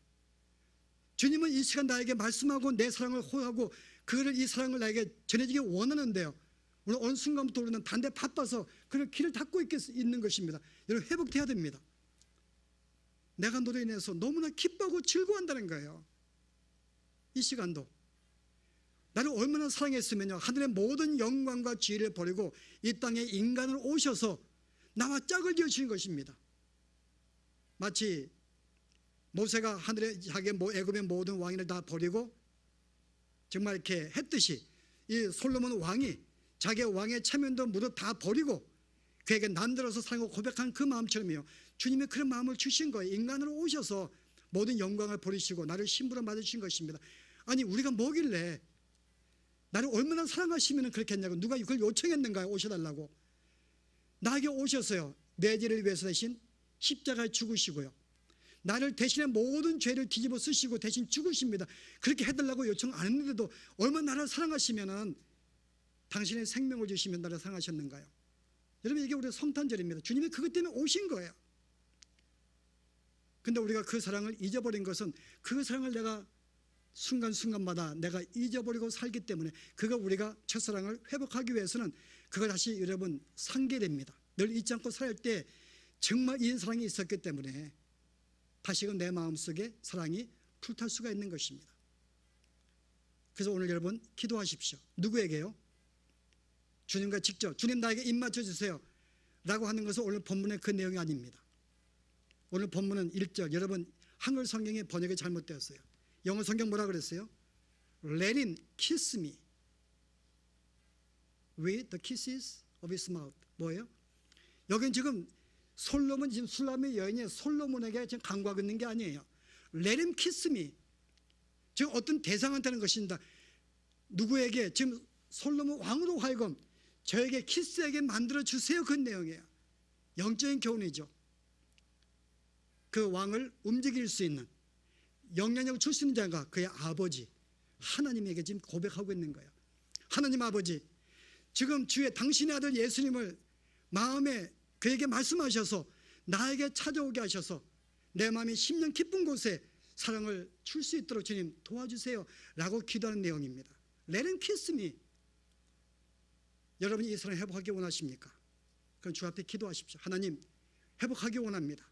주님은 이 시간 나에게 말씀하고 내 사랑을 호하고 그를 이 사랑을 나에게 전해주기 원하는데요. 오늘 어느 순간부터 우리는 단대 바빠서 그를 길을 닫고 있는 것입니다. 여러분 회복돼야 됩니다. 내가 너로 인해서 너무나 기뻐하고 즐거워한다는 거예요. 이 시간도 나를 얼마나 사랑했으면요 하늘의 모든 영광과 지혜를 버리고 이 땅에 인간을 오셔서 나와 짝을 지으신 것입니다. 마치 모세가 하늘의 자기의 애굽의 모든 왕인을 다 버리고 정말 이렇게 했듯이 이 솔로몬 왕이 자기의 왕의 체면도 무릇 다 버리고 그에게 남들어서 사랑을 고백한 그 마음처럼요 주님의 그런 마음을 주신 거예요. 인간으로 오셔서 모든 영광을 버리시고 나를 신부로 맞으신 것입니다. 아니 우리가 뭐길래 나를 얼마나 사랑하시면 그렇게 했냐고 누가 그걸 요청했는가요? 오셔달라고. 나에게 오셔서요 내 죄를 위해서 대신 십자가에 죽으시고요 나를 대신에 모든 죄를 뒤집어 쓰시고 대신 죽으십니다. 그렇게 해달라고 요청 안 했는데도 얼마나 나를 사랑하시면 당신의 생명을 주시면 나를 사랑하셨는가요? 여러분 이게 우리의 성탄절입니다. 주님이 그것 때문에 오신 거예요. 근데 우리가 그 사랑을 잊어버린 것은 그 사랑을 내가 순간순간마다 내가 잊어버리고 살기 때문에 그거 우리가 첫사랑을 회복하기 위해서는 그걸 다시 여러분 상기됩니다. 늘 잊지 않고 살 때 정말 이 사랑이 있었기 때문에 다시금 내 마음속에 사랑이 불탈 수가 있는 것입니다. 그래서 오늘 여러분 기도하십시오. 누구에게요? 주님과 직접 주님 나에게 입 맞춰주세요 라고 하는 것은 오늘 본문의 그 내용이 아닙니다. 오늘 본문은 1절 여러분 한글 성경의 번역이 잘못되었어요. 영어 성경 뭐라 그랬어요? Let him kiss me with the kisses of his mouth. 뭐예요? 여긴 지금 솔로몬 지금 술람의 여인이 솔로몬에게 지금 강구하고 있는 게 아니에요. Let him kiss me. 지금 어떤 대상한테는 것입니다. 누구에게 지금 솔로몬 왕으로 하여금 저에게 키스하게 만들어 주세요. 그 내용이에요. 영적인 교훈이죠. 그 왕을 움직일 수 있는 영향력을 줄 수 있는 자가 그의 아버지 하나님에게 지금 고백하고 있는 거예요. 하나님 아버지 지금 주의 당신의 아들 예수님을 마음에 그에게 말씀하셔서 나에게 찾아오게 하셔서 내 마음이 10년 깊은 곳에 사랑을 줄 수 있도록 주님 도와주세요 라고 기도하는 내용입니다. Let him kiss me. 여러분이 이 사랑 회복하기 원하십니까? 그럼 주 앞에 기도하십시오. 하나님 회복하기 원합니다.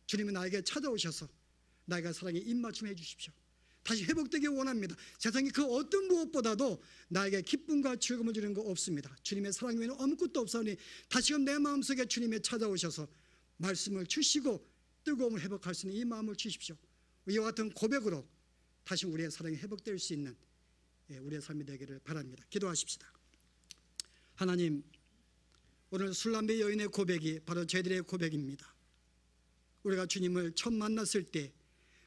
주님이 나에게 찾아오셔서 나에게 사랑에 입맞춤해 주십시오. 다시 회복되기 원합니다. 세상에 그 어떤 무엇보다도 나에게 기쁨과 즐거움을 주는 거 없습니다. 주님의 사랑 외에는 아무것도 없사오니 다시금 내 마음속에 주님이 찾아오셔서 말씀을 주시고 뜨거움을 회복할 수 있는 이 마음을 주십시오. 이와 같은 고백으로 다시 우리의 사랑이 회복될 수 있는 우리의 삶이 되기를 바랍니다. 기도하십시다. 하나님 오늘 술람배 여인의 고백이 바로 저희들의 고백입니다. 우리가 주님을 처음 만났을 때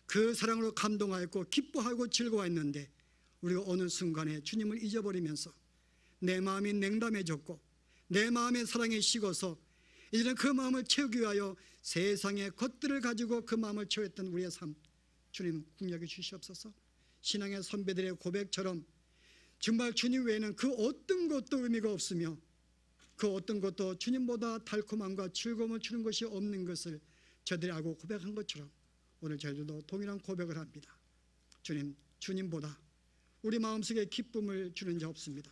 그 사랑으로 감동하였고 기뻐하고 즐거워했는데 우리가 어느 순간에 주님을 잊어버리면서 내 마음이 냉담해졌고 내 마음의 사랑이 식어서 이제는 그 마음을 채우기 위하여 세상의 것들을 가지고 그 마음을 채웠던 우리의 삶 주님 긍휼히 주시옵소서. 신앙의 선배들의 고백처럼 정말 주님 외에는 그 어떤 것도 의미가 없으며 그 어떤 것도 주님보다 달콤함과 즐거움을 주는 것이 없는 것을 저들이 알고 고백한 것처럼 오늘 저희들도 동일한 고백을 합니다. 주님, 주님보다 우리 마음속에 기쁨을 주는 자 없습니다.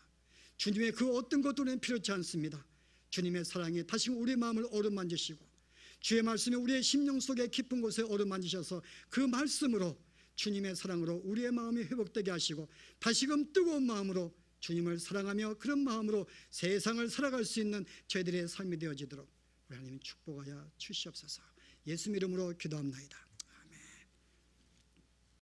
주님의 그 어떤 것도 우리는 필요치 않습니다. 주님의 사랑이 다시 우리 마음을 어루만지시고 주의 말씀이 우리의 심령 속에 깊은 곳에 어루만지셔서 그 말씀으로 주님의 사랑으로 우리의 마음이 회복되게 하시고 다시금 뜨거운 마음으로 주님을 사랑하며 그런 마음으로 세상을 살아갈 수 있는 저희들의 삶이 되어지도록 우리 하나님 축복하여 주시옵소서. 예수 이름으로 기도합나이다.